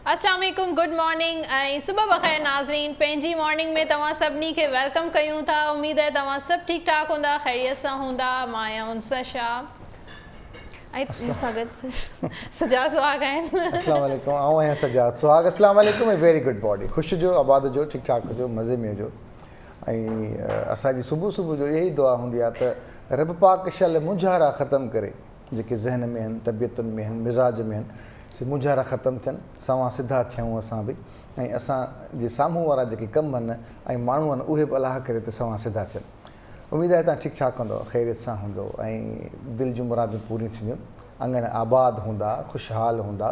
अस्सलाम वालेकुम, good morning ऐं सुबह बख़ैर नाज़रीन। पंहिंजी मॉर्निंग में तव्हां सभिनी खे वेलकम कयूं था। उमेद है तव्हां सभु ठीकु ठाक हूंदा, ख़ैरियत सां हूंदा। मां आहियां उनसा शाह ऐं मूंसां गॾु सजाद सुहाग आहिनि। अस्सलाम वालेकुम, आऊं आहियां सजाद सुहाग। अस्सलाम वालेकुम ऐं वेरी गुड बॉडी। ख़ुशि हुजो, आबाद हुजो, ठीकु ठाक हुजो, मज़े में हुजो। ऐं असांजी सुबुह सुबुह जो इहा ई दुआ हूंदी आहे त रब पाक शल मुंझारा ख़तमु करे, जेके ज़हन में आहिनि, तबियतुनि में आहिनि, मिज़ाज में आहिनि, से मुंझारा ख़तमु थियनि, सवां सिधा थियूं असां बि, ऐं असांजे साम्हूं वारा जेके कम आहिनि ऐं माण्हू आहिनि उहे बि अलाह करे त सवां सिधा थियनि। उमेदु आहे तव्हां ठीकु ठाक हूंदव, ख़ैरियत सां हूंदो ऐं दिलि जूं मुरादूं पूरियूं थींदियूं, अंगण आबाद हूंदा, ख़ुशहाल हूंदा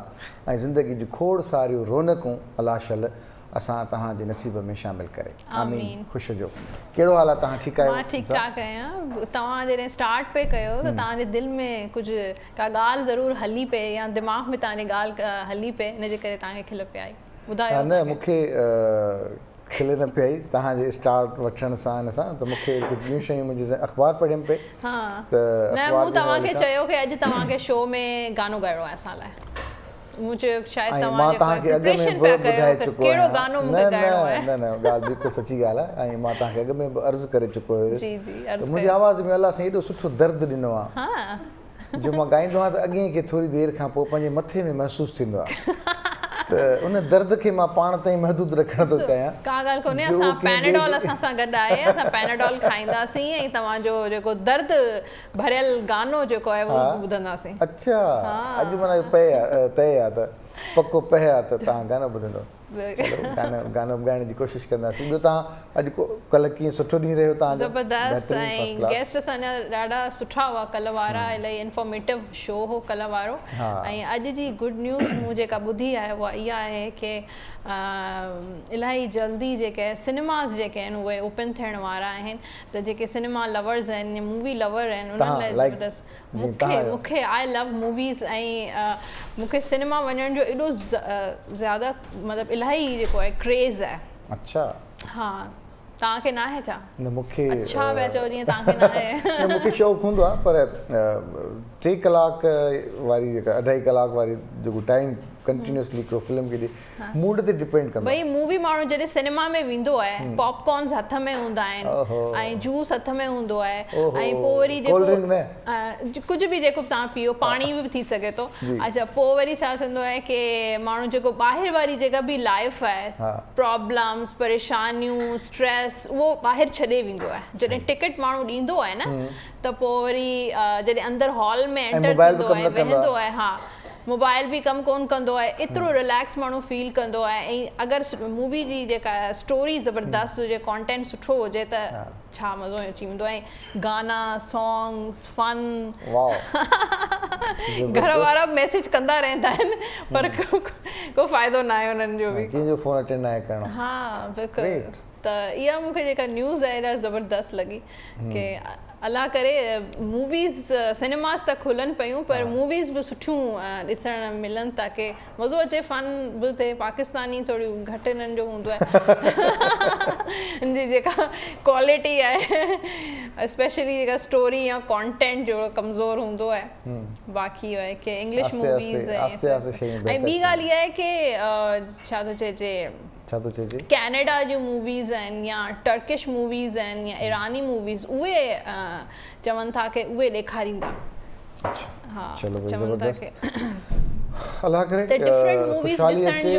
ऐं ज़िंदगी जूं खोड़ सारियूं रौनकूं अलाह शल असां तव्हांजे नसीब में शामिलु करे। आमीन। ख़ुशि हुजो। कहिड़ो हाल आहे? तव्हां ठीकु आहियो? मां ठीकु ठाक आहियां। तव्हां जॾहिं स्टार्ट पे कयो त तव्हांजे दिलि में कुझु का ॻाल्हि ज़रूरु हली पए या दिमाग़ में तव्हांजे ॻाल्हि हली पए, इनजे करे तव्हांखे खिल पे आई। ॿुधायो। न, मूंखे खिल न पई आई तव्हांजे स्टार्ट वठण सां हिन सां, त मूंखे ॿियूं शयूं मुंहिंजी अख़बार पढ़ियमि पई। हा, त न मूं तव्हांखे चयो कि अॼु तव्हांखे शो में गानो ॻाइणो आहे असां लाइ। मुझे शायद मां तव्हांखे अॻु में बि ॿुधाए चुको आहियां। न न ॻाल्हि बिल्कुलु सची ॻाल्हि आहे, ऐं मां तव्हांखे अॻु में बि अर्ज़ु करे चुको हुयुसि त मुंहिंजी आवाज़ में अलाह साईं एॾो सुठो दर्दु ॾिनो आहे जो मां ॻाईंदो आहियां त अॻिए खे थोरी देरि खां पोइ पंहिंजे मथे में महसूसु थींदो आहे। त उन दर्द खे मां पाण ताईं महदूद रखणु थो चाहियां। का ॻाल्हि कोन्हे, असां पैनाडॉल असां सां गॾु आहे, असां पैनाडॉल खाईंदासीं ऐं तव्हांजो जेको दर्द भरियल गानो जेको आहे उहो ॿुधंदासीं। अच्छा, अॼु माना तय आहे त पको पए आहे त तव्हां गानो ॿुधंदव। गानो ॻाइण जी कोशिशि कंदासीं। ॿियो तव्हां अॼु कल्ह कीअं सुठो ॾींहुं रहियो तव्हांजो? ज़बरदस्त, ऐं गेस्ट असांजा ॾाढा सुठा हुआ कल्ह वारा, इलाही इंफॉर्मेटिव शो हो कल्ह वारो। ऐं अॼु जी गुड न्यूज़ मूं जेका ॿुधी आहे उहा इहा आहे कि इलाही जल्दी जेके सिनेमास जेके आहिनि उहे ओपन थियण वारा आहिनि, त जेके सिनेमा लवर्स आहिनि, मूवी लवर आहिनि, उन्हनि लाइ ज़बरदस्त। मूंखे आई लव मूवीज़ ऐं मूंखे सिनेमा वञण जो एॾो ज़्यादा मतिलबु इलाही जेको आहे क्रेज़ आहे। अच्छा, हा, तव्हांखे न आहे छा? न, मूंखे अच्छा पिया चओ जीअं तव्हांखे न आहे। न, मूंखे शौक़ु हूंदो आहे, पर 3 कलाक वारी जेका 2.5 कलाक वारी जेको टाइम कंटिन्यूअसली हिकिड़ो फिल्म खे मूड ते डिपेंड कंदो आहे। भई मूवी माण्हू जॾहिं सिनेमा में वेंदो आहे, पॉपकॉर्न्स हथ में हूंदा आहिनि ऐं जूस हथ में हूंदो आहे, ऐं पोइ वरी जेको कुझु बि जेको तव्हां पीओ, पाणी बि थी सघे थो। अच्छा, पोइ वरी छा थींदो आहे कि माण्हू जेको ॿाहिरि वारी जेका बि लाइफ आहे, प्रॉब्लम्स, परेशानियूं, स्ट्रेस, उहो ॿाहिरि छॾे वेंदो आहे। जॾहिं टिकट माण्हू ॾींदो आहे न, त पोइ वरी जॾहिं अंदरि हॉल में एंटर थींदो आहे, वेहंदो आहे, हा, मोबाइल बि कमु कोन कंदो आहे, एतिरो रिलैक्स माण्हू फील कंदो आहे। ऐं अगरि मूवी जी जेका स्टोरी ज़बरदस्त हुजे, कॉन्टेंट सुठो हुजे, त छा मज़ो अची वेंदो आहे। गाना, सॉन्ग्स, फन, घर वारा मैसेज कंदा रहंदा आहिनि, पर को फ़ाइदो न आहे उन्हनि जो बि। कंहिंजो फ़ोन अटेंड न आहे करणो। हा, बिल्कुलु। त इहा मूंखे जेका न्यूज़ आहे ॾाढी ज़बरदस्त लॻी कि अलाह करे मूवीज़ सिनेमास त खुलनि पियूं, पर मूवीज़ बि सुठियूं ॾिसणु मिलनि ताकी मज़ो अचे, फन बि थिए। पाकिस्तानी थोरी घटि हिननि जो हूंदो आहे, हिन जी जेका क्वालिटी आहे, स्पेशली जेका स्टोरी या कॉन्टेंट जो कमज़ोर हूंदो आहे। बाक़ी आहे कि इंग्लिश मूवीज़ ऐं ॿी ॻाल्हि इहा आहे कि छा थो चइजे, कैनेडा जूं मूवीज़ आहिनि या टर्किश मूवीज़ आहिनि या ईरानी मूवीज़, उहे चवनि था कि उहे ॾेखारींदा। हा, चवनि था कि अलाह करे ख़ुशहाली अचे,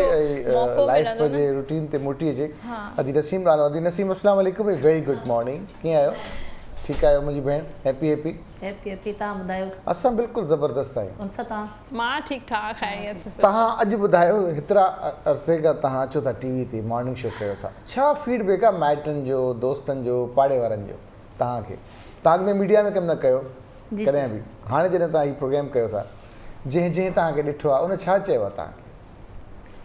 लाइफ जे रूटीन ते मोटी अचे। अदी नसीम नालो। अदी नसीम, अस्सलाम वालेकुम, वेरी गुड मॉर्निंग। कीअं आहियो? ठीकु आहियो मुंहिंजी भेण? Happy happy happy happy. तव्हां ॿुधायो? असां बिल्कुलु ज़बरदस्त आहियूं। उन सां तव्हां? मां ठीकु ठाक आहियां। तव्हां अॼु ॿुधायो, हेतिरा अरसे खां तव्हां अचो था टीवी ते, मॉर्निंग शो कयो था, छा फीडबैक आहे माइटनि जो, दोस्तनि जो, पाड़े वारनि जो तव्हांखे? तव्हां में मीडिया में कमु न कयो कॾहिं बि, हाणे जॾहिं तव्हां हीउ प्रोग्राम कयो था, जंहिं तव्हांखे ॾिठो आहे उन छा चयो आहे तव्हांखे?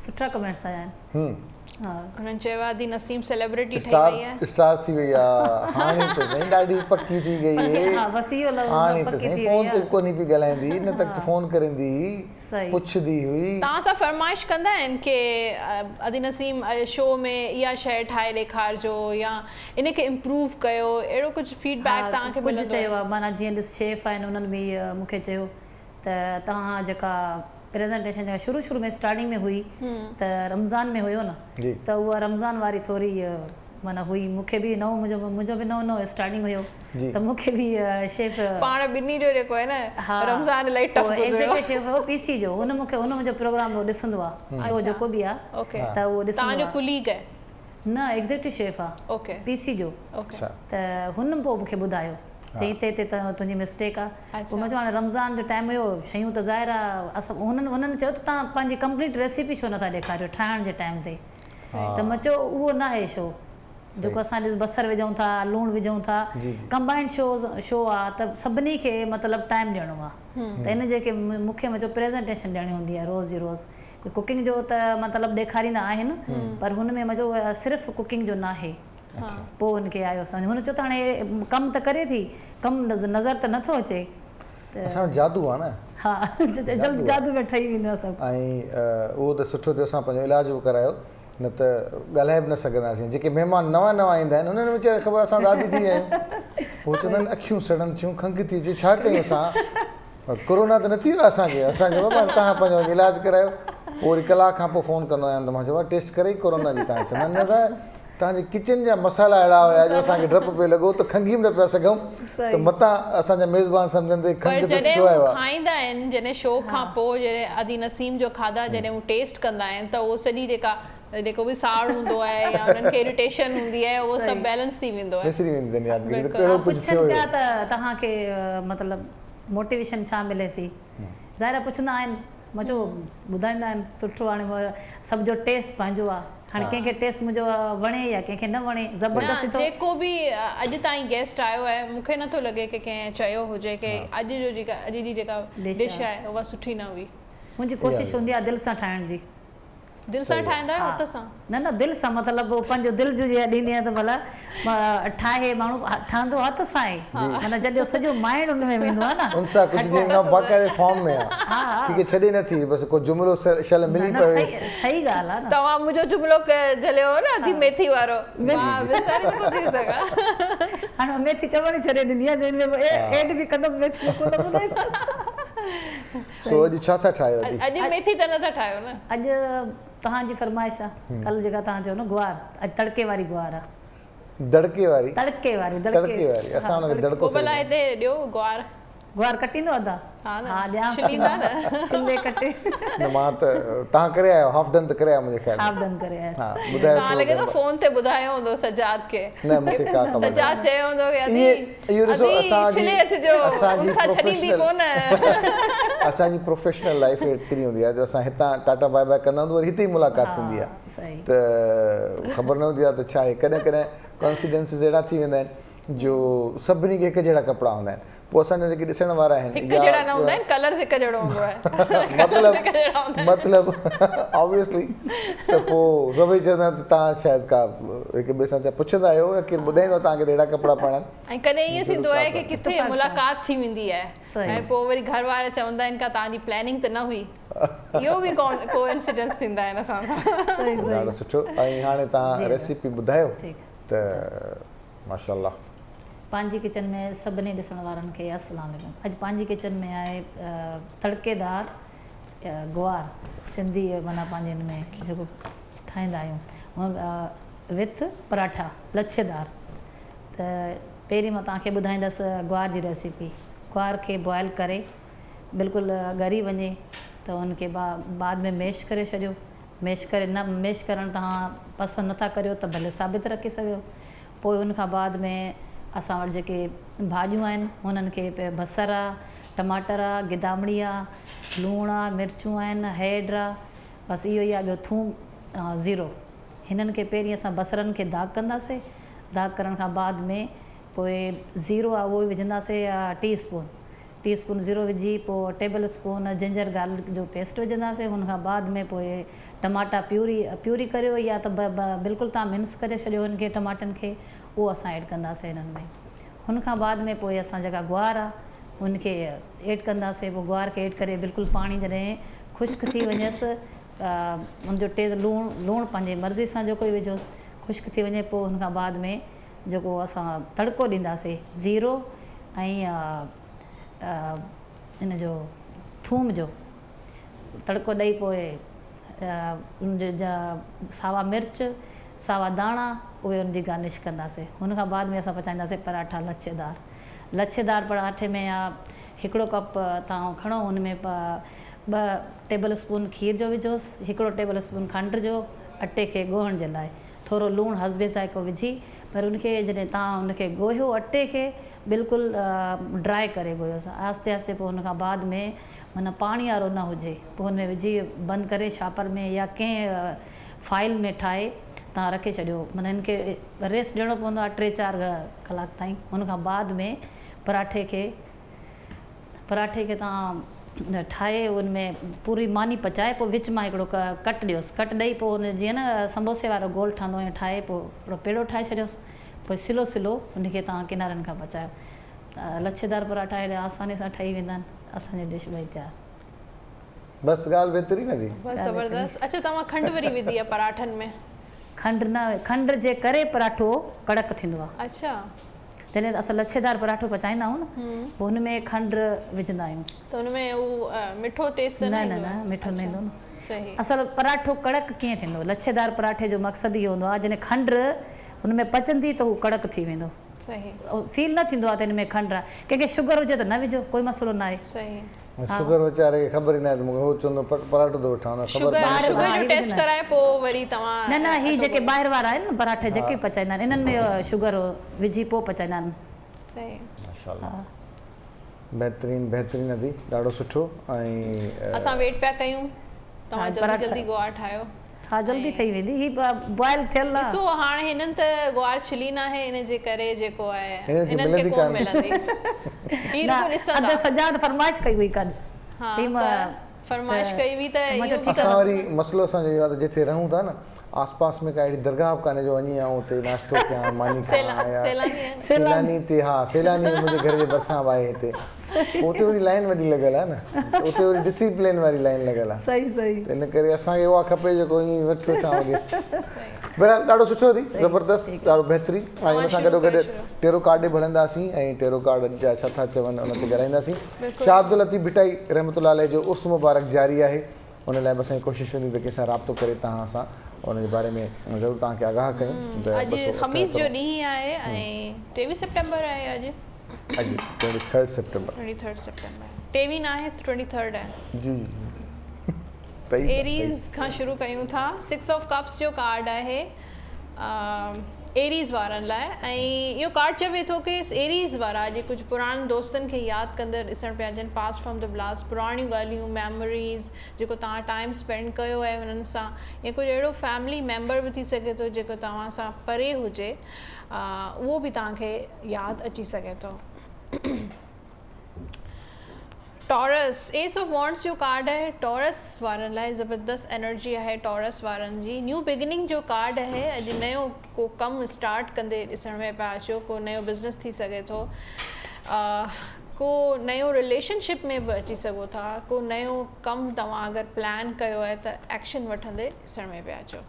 सुठा कमेंट्स आया आहिनि। उन्हनि चयो आहे अदी नसीम सेलिब्रिटी ठही वई आहे, स्टार थी वई आहे, हाणे त साईं ॾाढी पकी थी गई आहे। हाणे त साईं फ़ोन ते कोन पई ॻाल्हाईंदी, न त फ़ोन करंदी, पुछंदी हुई। तव्हां सां फरमाइश कंदा आहिनि कि अदी नसीम शो में इहा शइ ठाहे ॾेखारिजो या इनखे इम्प्रूव कयो, अहिड़ो कुझु फीडबैक तव्हांखे मिलंदो? चयो आहे, माना जीअं ॾिस शेफ आहिनि, उन्हनि बि मूंखे चयो त तव्हां जेका प्रेज़ेंटेशन जेका शुरू में स्टार्टिंग में हुई त रमज़ान में हुयो न जी त उहा रमज़ान वारी थोरी माना हुई मूंखे बि नओं मुंहिंजो बि नओं स्टार्टिंग हुयो जी त मूंखे बि शेफ पाण ॿिन्ही जो जेको आहे न रमज़ान इलाही टफ गुज़रियो एग्ज़ेक्टिव शेफ हो पीसी जो हुन मुंहिंजो प्रोग्राम ॾिसंदो आहे शो जेको बि आहे ओके त उहो ॾिसंदो तव्हांजो आहे कुलीग आहे न एग्ज़ेक्टिव शेफ आहे ओके पीसी जो ओके अच्छा त हुन पोइ मूंखे ॿुधायो चई ते त तुंहिंजी मिस्टेक आहे पोइ मां चयो हाणे रमज़ान जो टाइम हुयो शयूं त ज़ाहिर आहे असां हुननि चयो त तव्हां पंहिंजी कंप्लीट रेसिपी छो नथा ॾेखारियो ठाहिण जे टाइम ते त मां चयो उहो न आहे शो जेको असां ॾिस बसर विझूं था लूणु विझूं था कंबाइंड शो आहे त सभिनी खे मतिलबु टाइम ॾियणो आहे त इन जेके मूंखे मुंहिंजो प्रेज़ेंटेशन ॾियणी हूंदी आहे रोज़ जी रोज़ कुकिंग जो त मतिलबु ॾेखारींदा आहिनि पर हुन में मुंहिंजो सिर्फ़ु कुकिंग जो न आहे पोइ हुनखे आयो सम्झ हुन चयो त हाणे कमु त करे थी कमु नज़र त नथो अचे असां जादू आहे न हा जल्दी जादू में ठही वेंदो आहे सभु ऐं उहो त सुठो थियो असां पंहिंजो इलाजु बि करायो न त ॻाल्हाए बि न सघंदासीं जेके महिमान नवां ईंदा आहिनि उन्हनि वीचारे ख़बर असां दादी थी विया आहियूं पोइ चवंदा आहिनि अखियूं सड़नि थियूं खंघि थी अचे छा कयूं असां कोरोना त न थी वियो असांखे बाबा तव्हां पंहिंजो इलाजु करायो पोइ वरी कलाक खां पोइ फ़ोन कंदो आहियां त मां चयो आहे टेस्ट करे ई कोरोना जी तव्हां चवंदा आहिनि न त तव्हांजे किचन जा मसाला अहिड़ा हुया जो असांखे डपु पियो लॻो त खंघी बि न पिया सघूं त मतां असांजा मेज़बान सम्झनि पर जॾहिं हू खाईंदा आहिनि जॾहिं शो खां पोइ जॾहिं अदी नसीम जो खाधा जॾहिं हू टेस्ट कंदा आहिनि त उहो सॼी जेको बि साड़ हूंदो आहे या उन्हनि खे इरिटेशन हूंदी आहे उहो सभु बैलेंस थी वेंदो आहे विसरी वेंदा आहिनि यादगिरी त पुछनि कहिड़ो कुझु थियो पिया त तव्हांखे मतिलबु मोटिवेशन छा मिले थी ज़ाहिर पुछंदा आहिनि मां चयो ॿुधाईंदा आहिनि सुठो हाणे सभ जो टेस्ट पंहिंजो आहे हाणे कंहिंखे टेस्ट मुंहिंजो वणे या कंहिंखे न वणे ज़बरदस्ती जेको बि अॼु ताईं गेस्ट आयो आहे मूंखे नथो लॻे की कंहिं चयो हुजे की अॼु जी जेका डिश आहे उहा सुठी न हुई मुंहिंजी कोशिशि हूंदी आहे दिलि सां ठाहिण जी दिलि सां ठाहींदा आहियो हथ सां न दिलि सां मतिलबु पंहिंजो दिलि जो ॾींदी आहियां त भला ठाहे माण्हू ठहंदो हथ सां ई माना जॾहिं सॼो माइंड उन में वेंदो आहे न उन सां कुझु बाक़ाइदे फॉर्म में आहे की छॾे नथी बसि को जुमिलो शल मिली पियो सही ॻाल्हि आहे न तव्हां मुंहिंजो जुमिलो झलियो न अधी मेथी वारो विसारे नथो थी सघां हाणे मेथी चवण ई छॾे ॾिनी आहे एड बि कंदसि मेथी सो अॼु छा था ठाहियो अॼु मेथी त नथा ठाहियो न अॼु तव्हांजी फरमाइश आहे कल्ह जेका तव्हां चयो न गुआर अॼु तड़के वारी गुआर आहे तड़के वारी असां हुनखे दड़को भला हिते ॾियो गुआर कटींदो अदा हा ॾियां छिलींदा न छिले कटे न मां त तव्हां करे आयो हाफ डन त करे आयो मुंहिंजे ख़्याल हाफ डन करे आयो हा ॿुधायो तव्हां लॻे थो फोन ते ॿुधायो हूंदो सजाद खे न मूंखे का ख़बर सजाद चयो हूंदो कि इहो ॾिसो छिले अचिजो असां छॾींदी कोन असांजी प्रोफेशनल लाइफ एतिरी हूंदी आहे जो असां हितां टाटा बाय बाय कंदा आहियूं वरी हिते ई मुलाक़ात थींदी आहे त ख़बर न हूंदी आहे त छा आहे कॾहिं कॾहिं कॉन्सिडेंसिस अहिड़ा थी वेंदा आहिनि जो सभिनी खे हिकु जहिड़ा कपिड़ा हूंदा आहिनि पोइ असांजा जेके ॾिसण वारा आहिनि हिकु जहिड़ा न हूंदा आहिनि कलर्स हिकु जहिड़ो हूंदो आहे मतिलबु ऑब्वियसली त पोइ सभई चवंदा आहिनि त तव्हां शायदि का हिक ॿिए सां पुछंदा आहियो या केरु ॿुधाईंदो तव्हांखे अहिड़ा कपिड़ा पाइण ऐं कॾहिं ईअं थींदो आहे की किथे मुलाक़ात थी वेंदी आहे ऐं पोइ वरी घर वारा चवंदा आहिनि का तव्हांजी प्लैनिंग त न हुई इहो बि कोइंसिडेंस थींदा आहिनि असां सां ॾाढो सुठो ऐं हाणे तव्हां रेसिपी ॿुधायो त माशाल्लाह पंहिंजी किचन में सभिनी ॾिसण वारनि खे अस्सलाम वालेकुम अॼु पंहिंजी किचन में आहे तड़केदार गुआर सिंधी माना पंहिंजे हिन में जेको ठाहींदा आहियूं विथ पराठा लच्छेदार त पहिरीं मां तव्हांखे ॿुधाईंदसि गुआर जी रेसिपी गुआर खे बॉइल करे बिल्कुलु ॻरी वञे त उनखे बाद में मैश करे छॾियो मैश करे न मैश करणु तव्हां पसंदि नथा करियो त भले साबित रखी सघियो पोइ उनखां बाद में असां वटि जेके भाॼियूं आहिनि हुननि खे बसर आहे टमाटर आहे गिदामड़ी आहे लूणु आहे मिर्चूं आहिनि हैड आहे बसि इहो ई आहे ॿियो थूम ज़ीरो हिननि खे पहिरीं असां बसरनि खे दाग़ कंदासीं दाग़ करण खां बाद में पोइ ज़ीरो आहे उहो विझंदासीं टी स्पून ज़ीरो विझी पोइ टेबल स्पून जिंजर गार्लिक जो पेस्ट विझंदासीं हुनखां बाद में पोइ टमाटा प्यूरी करियो या त बिल्कुलु तव्हां मिक्स करे छॾियो हुनखे टमाटनि खे उहो असां ऐड कंदासीं हिननि में हुनखां बाद में पोइ असां जेका गुआर आहे हुनखे ऐड कंदासीं पोइ गुआर खे ऐड करे बिल्कुलु पाणी जॾहिं ख़ुश्क थी वञेसि हुनजो टेस्ट लूणु पंहिंजी मर्ज़ी सां जेको ई विझोसि ख़ुश्क थी वञे पोइ हुनखां बाद में जेको असां तड़को ॾींदासीं ज़ीरो ऐं हिन जो थूम जो तड़को ॾेई पोइ उनजे सावा मिर्च सावा दाणा उहे उनजी गार्निश कंदासीं। हुन खां बाद में असां पचाईंदासीं पराठा लच्छेदार पराठे में या हिकिड़ो कप तव्हां खणो, हुन में 2 टेबल स्पून खीर जो विझोसि, 1 टेबल स्पून खंड जो, अटे खे ॻोहण जे लाइ थोरो लूणु हसबे ज़ाइक़ो विझी, पर उनखे जॾहिं तव्हां उनखे ॻोहियो अटे खे बिल्कुलु ड्राई करे ॻोहियोसि आस्ते आस्ते। पोइ हुन खां बाद में माना पाणी वारो न हुजे, पोइ हुन में विझी बंदि करे छापर में या कंहिं फाइल में ठाहे तव्हां रखे छॾियो। माना इनखे रेस्ट ॾियणो पवंदो आहे 3-4 कलाक ताईं। हुन खां बाद में पराठे खे तव्हां ठाहे उन में पूरी मानी पचाए पोइ विच मां हिकिड़ो कट ॾियोसि, कट ॾेई पोइ हुन जीअं न समोसे वारो गोल ठहंदो ईअं ठाहे पोइ हिकिड़ो पेड़ो ठाहे छॾियोसि। पोइ सिलो हुनखे तव्हां किनारनि खां पचायो। लच्छेदार पराठा हेॾे आसानी सां ठही वेंदा आहिनि, असांजी डिश भई तयारु। बसि ॻाल्हि बहितरीन आहे। बसि ज़बरदस्त। अच्छा, तव्हां खंड वरी विधी आहे पराठनि में? खंड न, खंड जे करे पराठो कड़क थींदो आहे। अच्छा, जॾहिं असां लच्छेदार पराठो पचाईंदा आहियूं न, पोइ हुन में खंड विझंदा आहियूं त हुन में उहो मिठो टेस्ट न मिठो न ईंदो न। सही। असल पराठो कड़क कीअं थींदो? लच्छेदार पराठे जो मक़सदु इहो हूंदो आहे जॾहिं खंड हुन में पचंदी त हू कड़क थी वेंदो। सही। फील न थींदो आहे त हिन में खंड आहे। कंहिंखे शुगर हुजे त न विझो, कोई मसइलो न आहे। सही। शुगर वीचारे खे ख़बर ई न आहे त मूंखे हो चवंदो पराठो थो वठां, शुगर जो टेस्ट कराए पोइ वरी तव्हां न ही जेके ॿाहिरि वारा आहिनि न पराठे जेके पचाईंदा आहिनि इन्हनि में शुगर विझी पोइ पचाईंदा आहिनि। सही। माशाल्लाह, बहितरीन अदी, ॾाढो सुठो। ऐं असां वेट पिया कयूं, तव्हां जल्दी गुआर ठाहियो। हा, जल्दी ठही वेंदी। ही बॉइल थियल आहे। ॾिसो हाणे हिननि त गुआर छिली न आहे, इन जे करे जेको आहे हिननि खे कोन मिलंदी। ही रुको ॾिसंदा अद सजाद फरमाइश कई हुई कद। हां, फरमाइश कई हुई त इहो असां वरी मसलो असांजो इहो आहे त जिथे रहूं था न आसपास में का अहिड़ी दरगाह कान्हे जो वञी ऐं उते नाश्तो कयां, मानी सैलानी ते। हा, सैलानी मुंहिंजे घर जे भरिसां आहे हिते, उते वरी लाइन वॾी लॻियल आहे न, उते वरी डिसिप्लिन वारी लाइन लॻियल आहे। सही। त इन करे असांखे उहा खपे जेको ईअं वेठो वेठा हुजे। बहरहाल ॾाढो सुठो थी, ज़बरदस्त, ॾाढो बहितरीन। ऐं हुन सां गॾोगॾु टेरो कार्ड बि हलंदासीं ऐं टेरो कार्ड जा छा था चवनि उन ते ॻाल्हाईंदासीं। शाह अब्दुल लतीफ़ भिटाई रहमतुल्लाह अलैह जो उर्स मुबारक जारी आहे, उन लाइ बि असांजी कोशिशि हूंदी त कंहिंसां राब्तो करे तव्हां सां उनजे बारे में ज़रूरु तव्हांखे आगाह कयूं। अॼु ख़मीस जो ॾींहुं आहे ऐं 23 सितंबर आहे। अॼु 23 सितंबर। 23 न आहे, 23 आहे जी। एरीज़ खां शुरू कयूं था। 6 ऑफ कप्स जो कार्ड आहे एरीज़ वारनि लाइ, ऐं इहो कार्ड चवे थो कि एरीज़ वारा जे कुझु पुराणनि दोस्तनि खे यादि कंदड़ ॾिसण पिया अचनि। पास्ट फ्रॉम द ब्लास्ट, पुराणियूं ॻाल्हियूं, मेमोरीज़, जेको तव्हां टाइम स्पेंड कयो आहे हुननि सां, या कुझु अहिड़ो फैमिली मेंबर बि थी सघे थो जेको तव्हां सां परे हुजे, उहो बि तव्हांखे यादि अची सघे थो। टॉरस, एस ऑफ वॉन्ड्स जो कार्ड आहे। टॉरस वारनि लाइ ज़बरदस्त एनर्जी आहे। टॉरस वारनि जी न्यू बिगिनिंग जो कार्ड आहे। अॼु नयो को कमु स्टार्ट कंदे ॾिसण में पिया अचो, को नयो बिज़नेस थी सघे थो, को नयो रिलेशनशिप में बि अची सघो था, को नयो कमु तव्हां अगरि प्लान कयो आहे त एक्शन वठंदे ॾिसण में पिया अचो।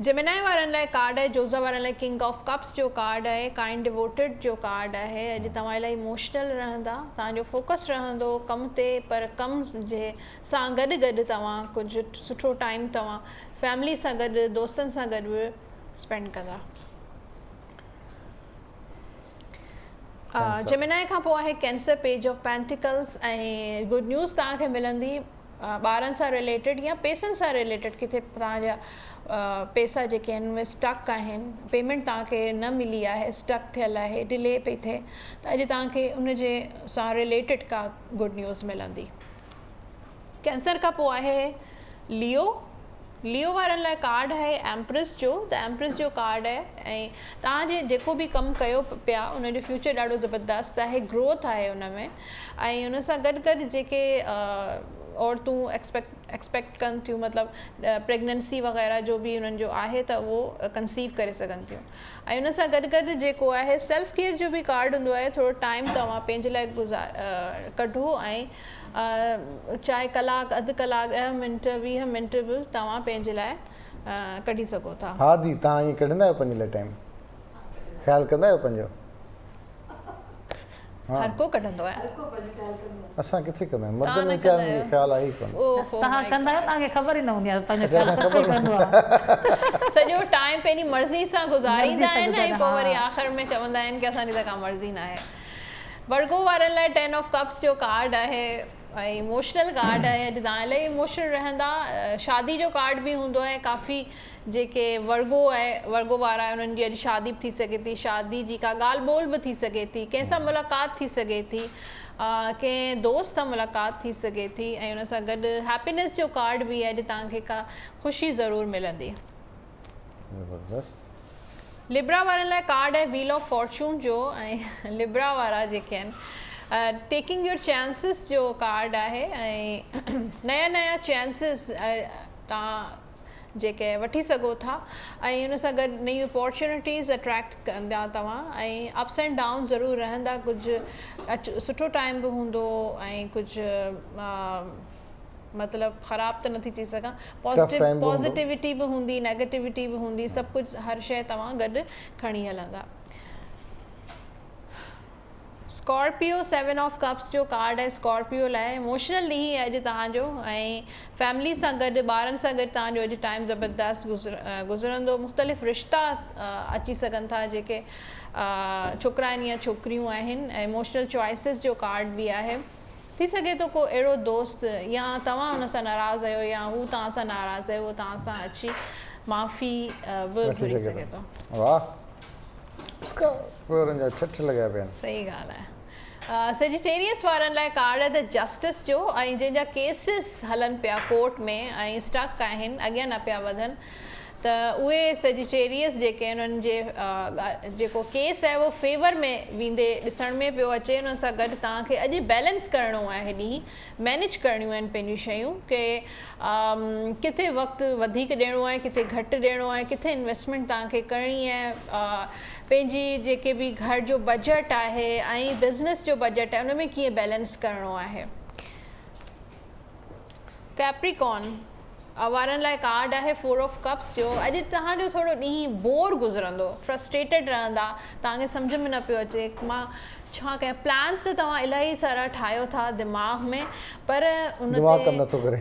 जेमिनाई वारनि लाइ कार्ड आहे। जोज़ा वारनि लाइ किंग ऑफ कप्स जो कार्ड आहे। काइंड डिवोटेड जो कार्ड आहे। अॼु तव्हां इलाही इमोशनल रहंदा, तव्हांजो फोकस रहंदो कम ते, पर कम जे सां गॾु तव्हां कुझु सुठो टाइम तव्हां फैमिली सां गॾु, दोस्तनि सां गॾु बि स्पेंड कंदा। जेमिनाई खां पोइ आहे कैंसर, पेज ऑफ पेंटिकल्स, ऐं गुड न्यूज़ तव्हांखे मिलंदी ॿारनि सां रिलेटेड या पैसनि सां रिलेटेड। किथे तव्हांजा पैसा जेके आहिनि उहे स्टक आहिनि, पेमेंट तव्हांखे न मिली आहे, स्टक थियल आहे, डिले पई थिए, त अॼु तव्हांखे उनजे सां रिलेटेड का गुड न्यूज़ मिलंदी। कैंसर खां पोइ आहे लियो वारनि लाइ कार्ड आहे एम्प्रेस जो। त एम्प्रेस जो कार्ड आहे, ऐं तव्हांजे जेको बि कमु कयो पिया उनजो फ्यूचर ॾाढो ज़बरदस्त आहे, ग्रोथ आहे उन में, ऐं उन सां गॾु जेके औरतूं एक्सपेक्ट कनि थियूं, मतिलबु प्रेगनेंसी वग़ैरह जो बि उन्हनि जो आहे त उहो कंसीव करे सघनि थियूं। ऐं उन सां गॾु जेको आहे सेल्फ केयर जो बि कार्ड हूंदो आहे। थोरो टाइम तव्हां पंहिंजे लाइ कढो, ऐं चाहे कलाक, अधु कलाक, 10 मिंट, 20 मिंट बि तव्हां पंहिंजे लाइ कढी सघो था। हा दी, तव्हां ईअं कढंदा आहियो पंहिंजे लाइ टाइम? ख़्यालु कंदा आहियो पंहिंजो? हर को कढंदो आहे असां किथे कंदा आहियूं मर्दनि वीचारनि खे ख़्यालु आहे ई कोन तव्हां कंदा आहियो तव्हांखे ख़बर ई न हूंदी आहे पंहिंजो ख़्यालु हर कोई कंदो आहे सॼो टाइम पंहिंजी मर्ज़ी सां गुज़ारींदा आहिनि ऐं पोइ वरी आख़िर में चवंदा आहिनि की असांजी त का मर्ज़ी न आहे वर्गो वारनि लाइ 10 ऑफ कप्स जो कार्ड आहे ऐं इमोशनल कार्ड आहे अॼु तव्हां इलाही इमोशनल रहंदा शादी जो कार्ड बि हूंदो आहे काफ़ी जेके वर्गो आहे वर्गो वारा आहे उन्हनि जी अॼु शादी बि थी सघे थी शादी जी का ॻाल्हि ॿोल बि थी सघे थी कंहिंसां मुलाक़ात थी सघे थी कंहिं दोस्त सां मुलाक़ात थी सघे थी ऐं उन सां गॾु हैप्पीनेस जो कार्ड बि आहे अॼु तव्हांखे का ख़ुशी ज़रूरु मिलंदी लिब्रा वारनि लाइ कार्ड आहे व्हील ऑफ फॉर्चून जो ऐं लिब्रा वारा जेके आहिनि टेकिंग योर चांसिस जो कार्ड आहे ऐं नया नया चांसिस तव्हां जेके वठी सघो था ऐं उन सां गॾु नयूं अपॉर्चुनिटीज़ अट्रैक्ट कंदा तव्हां ऐं अप्स एंड डाउन ज़रूरु रहंदा कुझु सुठो टाइम बि हूंदो ऐं कुझु मतिलबु ख़राबु त नथी थी सघां पॉज़िटिविटी बि हूंदी नेगेटिविटी बि हूंदी सभु कुझु हर शइ तव्हां गॾु खणी हलंदा स्कॉर्पियो 7 ऑफ कप्स जो कार्ड आहे स्कॉर्पियो लाइ इमोशनल ॾींहुं आहे अॼु तव्हांजो ऐं फैमिली सां गॾु ॿारनि सां गॾु तव्हांजो अॼु टाइम ज़बरदस्त गुज़रंदो मुख़्तलिफ़ रिश्ता अची सघनि था जेके छोकिरा आहिनि या छोकिरियूं आहिनि ऐं इमोशनल चॉइसिस जो कार्ड बि आहे थी सघे थो को अहिड़ो दोस्त या तव्हां हुन सां नाराज़ आहियो या हू तव्हां सां नाराज़ आहियो उहो तव्हां सां अची माफ़ी बि घुरी सघे थो सही ॻाल्हि आहे सेजिटेरियस वारनि लाइ कार्ड आहे द जस्टिस जो ऐं जंहिंजा केसिस हलनि पिया कोर्ट में ऐं स्टक आहिनि अॻियां न पिया वधनि त उहे सेजिटेरियस जेके उन्हनि जे जेको केस आहे उहो फेवर में वेंदे ॾिसण में पियो अचे उन सां गॾु तव्हांखे अॼु बैलेंस करिणो आहे ॾींहुं मैनेज करणियूं आहिनि पंहिंजियूं शयूं की किथे वक़्तु वधीक ॾियणो आहे किथे घटि ॾियणो आहे किथे इन्वेस्टमेंट तव्हांखे करणी आहे पंहिंजी जेके बि घर जो बजट आहे ऐं बिज़नेस जो बजट आहे उन में कीअं बैलेंस करिणो आहे कैप्रिकॉन वारनि लाइ कार्ड आहे 4 ऑफ कप्स जो अॼु तव्हांजो थोरो ॾींहुं बोर गुज़रंदो फ्रस्ट्रेटेड रहंदा तव्हांखे सम्झ में न पियो अचे मां छा कयां प्लान्स त तव्हां इलाही सारा ठाहियो था दिमाग़ में पर उन ते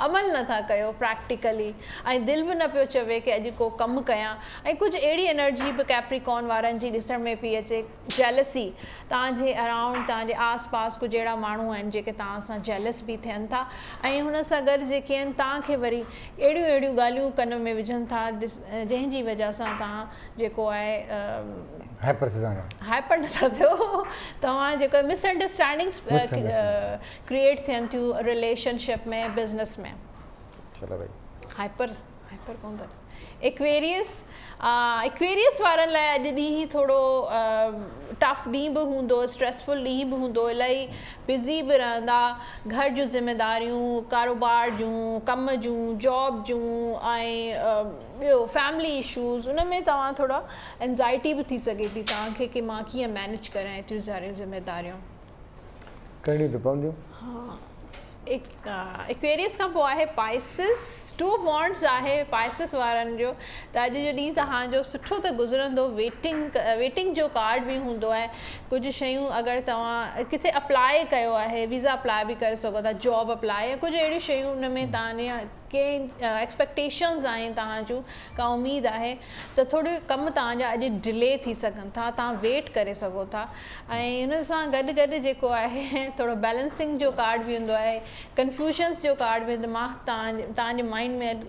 अमल नथा कयो प्रैक्टिकली ऐं दिलि बि न पियो चवे की अॼु को कमु कयां ऐं कुझु अहिड़ी एनर्जी बि कैप्रिकॉन वारनि जी ॾिसण में पई अचे जेलसी तव्हांजे अराउंड तव्हांजे आस पास कुझु अहिड़ा माण्हू आहिनि जेके तव्हां सां जेलस बि थियनि था ऐं हुन सां गॾु जेके आहिनि तव्हांखे वरी अहिड़ियूं ॻाल्हियूं कन में विझनि था जंहिंजी वजह सां तव्हां जेको आहे हाइपर नथा थियो तव्हां जेको मिसअंडरस्टैंडिंग्स क्रिएट थियनि थियूं रिलेशनशिप में बिज़नेस में चलो भाई हाइपर कोन था एक्वेरियस वारनि लाइ अॼु ॾींहुं थोरो टफ ॾींहुं बि हूंदो स्ट्रेसफुल ॾींहुं बि हूंदो इलाही बिज़ी बि रहंदा घर जूं ज़िम्मेदारियूं कारोबार जूं कम जूं जॉब जूं ऐं ॿियो फैमिली इशूज़ उन में तव्हां थोरा एंज़ाइटी बि थी सघे थी तव्हांखे की मां कीअं मैनेज करियां एतिरियूं सारियूं ज़िम्मेदारियूं करिणियूं त पवंदियूं हा एक्वेरियस खां पोइ आहे पाइसिस 2 वॉन्ड्स आहे पाइसिस वारनि जो त अॼु जो ॾींहुं तव्हांजो सुठो त गुज़रंदो वेटिंग जो कार्ड बि हूंदो आहे कुझु शयूं अगरि तव्हां किथे अप्लाई कयो आहे वीज़ा अप्लाई बि करे सघो था जॉब अप्लाई या कुझु अहिड़ियूं शयूं उन में तव्हां कंहिं एक्सपेक्टेशन्स आहिनि तव्हां जूं का उमेदु आहे त थोरो कमु तव्हांजा अॼु डिले थी सघनि था तव्हां वेट करे सघो था ऐं हुन सां गॾु गॾु जेको आहे थोरो बैलेंसिंग जो कार्ड बि हूंदो आहे कंफ्यूजन्स जो कार्ड बि मां तव्हांजे माइंड में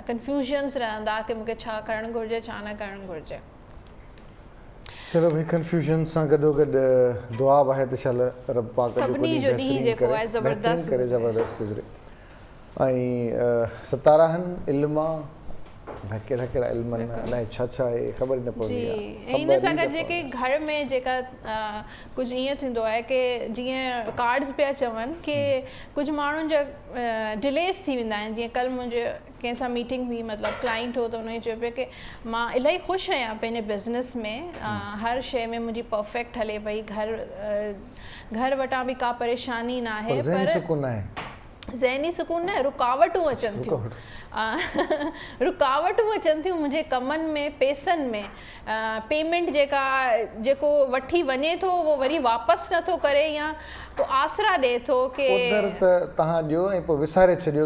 कंफ्यूजन्स रहंदा की मूंखे छा करणु घुरिजे छा न करणु घुरिजे चलो भाई कंफ्यूजन सां गॾोगॾु दुआ बि आहे त शल रब पाक सभिनी जो ॾींहुं जेको आहे ज़बरदस्त गुज़रे ऐं सताराहनि इल्म कहिड़ा कहिड़ा इल्म अलाए छा छा आहे ख़बर न पवंदी आहे इन सां गॾु जेके घर में जेका कुझु ईअं थींदो आहे की जीअं कार्ड्स पिया चवनि की कुझु माण्हुनि जा डिलेस थी वेंदा आहिनि जीअं कल्ह मुंहिंजे कंहिंसां मीटिंग हुई मतिलबु क्लाइंट हो त उन चयो पियो की मां इलाही ख़ुशि आहियां पंहिंजे बिज़नेस में हर शइ में मुंहिंजी परफेक्ट हले पई घर वटां बि का परेशानी न आहे पर ज़हनी सुकून न रुकावटूं अचनि थियूं रुकावटूं अचनि थियूं मुंहिंजे कमनि में पैसनि में पेमेंट जेको वठी वञे थो उहो वरी वापसि नथो करे या पोइ आसरा ॾिए थो की तव्हां ॾियो ऐं पोइ विसारे छॾियो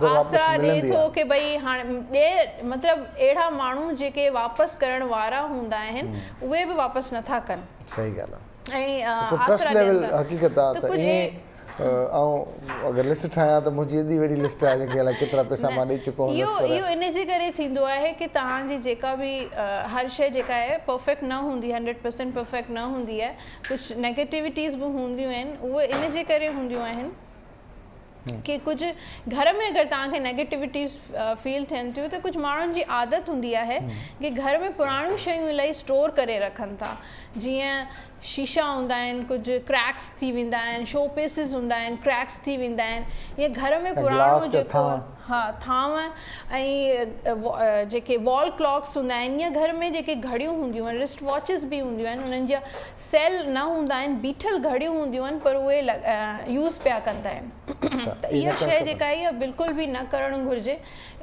आसरा ॾिए थो की भई हाणे ॾे मतिलबु अहिड़ा माण्हू जेके वापसि करण वारा हूंदा आहिनि उहे बि वापसि नथा कनि सही ॻाल्हि आहे ऐं आसरा ॾियनि था हक़ीक़त आहे त ईअं ऐं अगरि लिस्ट ठाहियां त मुंहिंजी एॾी वॾी लिस्ट आहे जेके अलाए केतिरा पैसा मां ॾेई चुको इहो इन जे करे थींदो आहे की तव्हांजी जेका बि हर शइ जेका आहे परफेक्ट न हूंदी 100% परफेक्ट न हूंदी आहे कुझु नेगेटिविटीज़ बि हूंदियूं आहिनि उहे इन जे करे हूंदियूं आहिनि कि कुझु घर में अगरि तव्हांखे नेगेटिविटीज़ फील थियनि थियूं त कुझु माण्हुनि जी आदत हूंदी आहे कि घर में पुराणियूं शयूं इलाही स्टोर करे रखनि था जीअं शीशा हूंदा आहिनि कुझु क्रैक्स थी वेंदा आहिनि शो पीसिस हूंदा आहिनि क्रैक्स थी वेंदा आहिनि या घर में पुराणो जेको हा थांव ऐं जेके वॉल क्लॉक्स हूंदा आहिनि या घर में जेके घड़ियूं हूंदियूं आहिनि रिस्ट वॉचिस बि हूंदियूं आहिनि उन्हनि जा सेल न हूंदा आहिनि बीठल घड़ियूं हूंदियूं आहिनि पर उहे यूज़ पिया कंदा आहिनि त इहा शइ जेका आहे इहा बिल्कुलु बि न करणु घुरिजे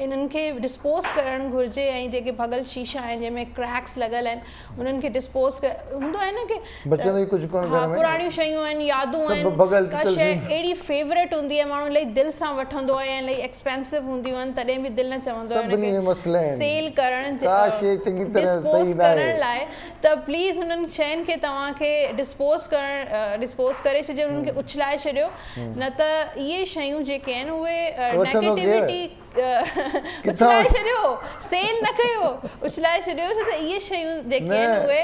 इन्हनि खे डिस्पोज़ करणु घुरिजे ऐं जेके भॻल शीशा आहिनि जंहिंमें क्रैक्स लॻल आहिनि उन्हनि खे डिस्पोज़ हूंदो आहे न की पुराणियूं शयूं आहिनि यादूं आहिनि का शइ अहिड़ी फेवरेट हूंदी आहे माण्हू इलाही दिलि सां वठंदो आहे ऐं इलाही एक्सपेंसिव हूंदियूं आहिनि तॾहिं बि दिलि न चवंदो आहे सेल करण डिस्पोज़ करण लाइ त प्लीज़ हुननि शयुनि खे तव्हांखे डिस्पोज़ करे छॾियो उन्हनि खे उछलाए छॾियो न त इहे शयूं जेके आहिनि उहे नेगेटिविटी उछलाए छॾियो सेल न कयो उछलाए छॾियो छो त इहे शयूं जेके आहिनि उहे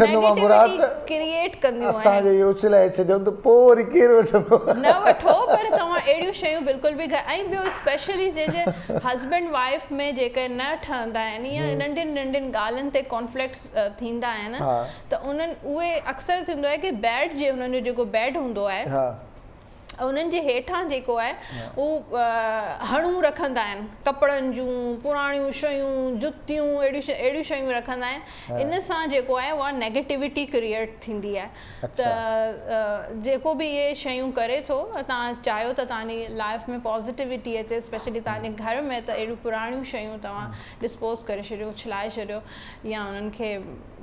नेगेटिविटी क्रिएट कंदियूं आहिनि उछलाए छॾियो त पोइ वरी केरु वठंदो न वठो पर तव्हां अहिड़ियूं शयूं बिल्कुलु बि ऐं ॿियो स्पेशली जंहिंजे हस्बैंड वाइफ में जेके न ठहंदा आहिनि या नंढियुनि नंढियुनि ॻाल्हियुनि ते कॉन्फ्लिक्ट्स थींदा आहिनि त उन्हनि उहे अक्सर थींदो आहे की बेड जे हुननि जो जेको बेड हूंदो आहे उन्हनि जे हेठां जेको आहे उहो हणूं रखंदा आहिनि कपिड़नि जूं पुराणियूं शयूं जुतियूं अहिड़ियूं शयूं रखंदा आहिनि इन सां जेको आहे उहा नेगेटिविटी क्रिएट थींदी आहे त जेको बि इहे शयूं करे थो तव्हां चाहियो त तव्हांजी लाइफ में पॉज़िटिविटी अचे स्पेशली तव्हांजे घर में त अहिड़ियूं पुराणियूं शयूं तव्हां डिस्पोज़ करे छॾियो उछलाए छॾियो या उन्हनि खे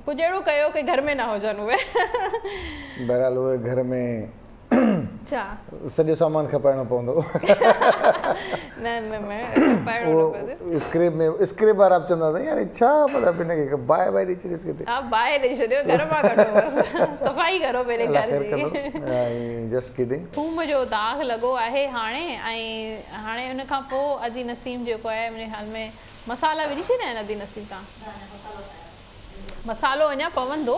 कुझु अहिड़ो कयो की घर में न हुजनि उहे बहरहाल उहे घर में सॼो सामान खपाइणो पवंदो स्क्रेप वारा बि चवंदा यानी छा मतिलबु हिनखे बाहि ॾेई छॾियोसि किथे बाहि ॾेई छॾियो घर मां कढो बसि सफ़ाई करो पहिरें घर जी जस्ट किडिंग थूम जो दाग लॻो आहे हाणे उन खां पोइ अदी नसीम जेको आहे मुंहिंजे ख़्याल में मसाला विझी छॾिया आहिनि अदी नसीम तव्हां मसालो अञा पवंदो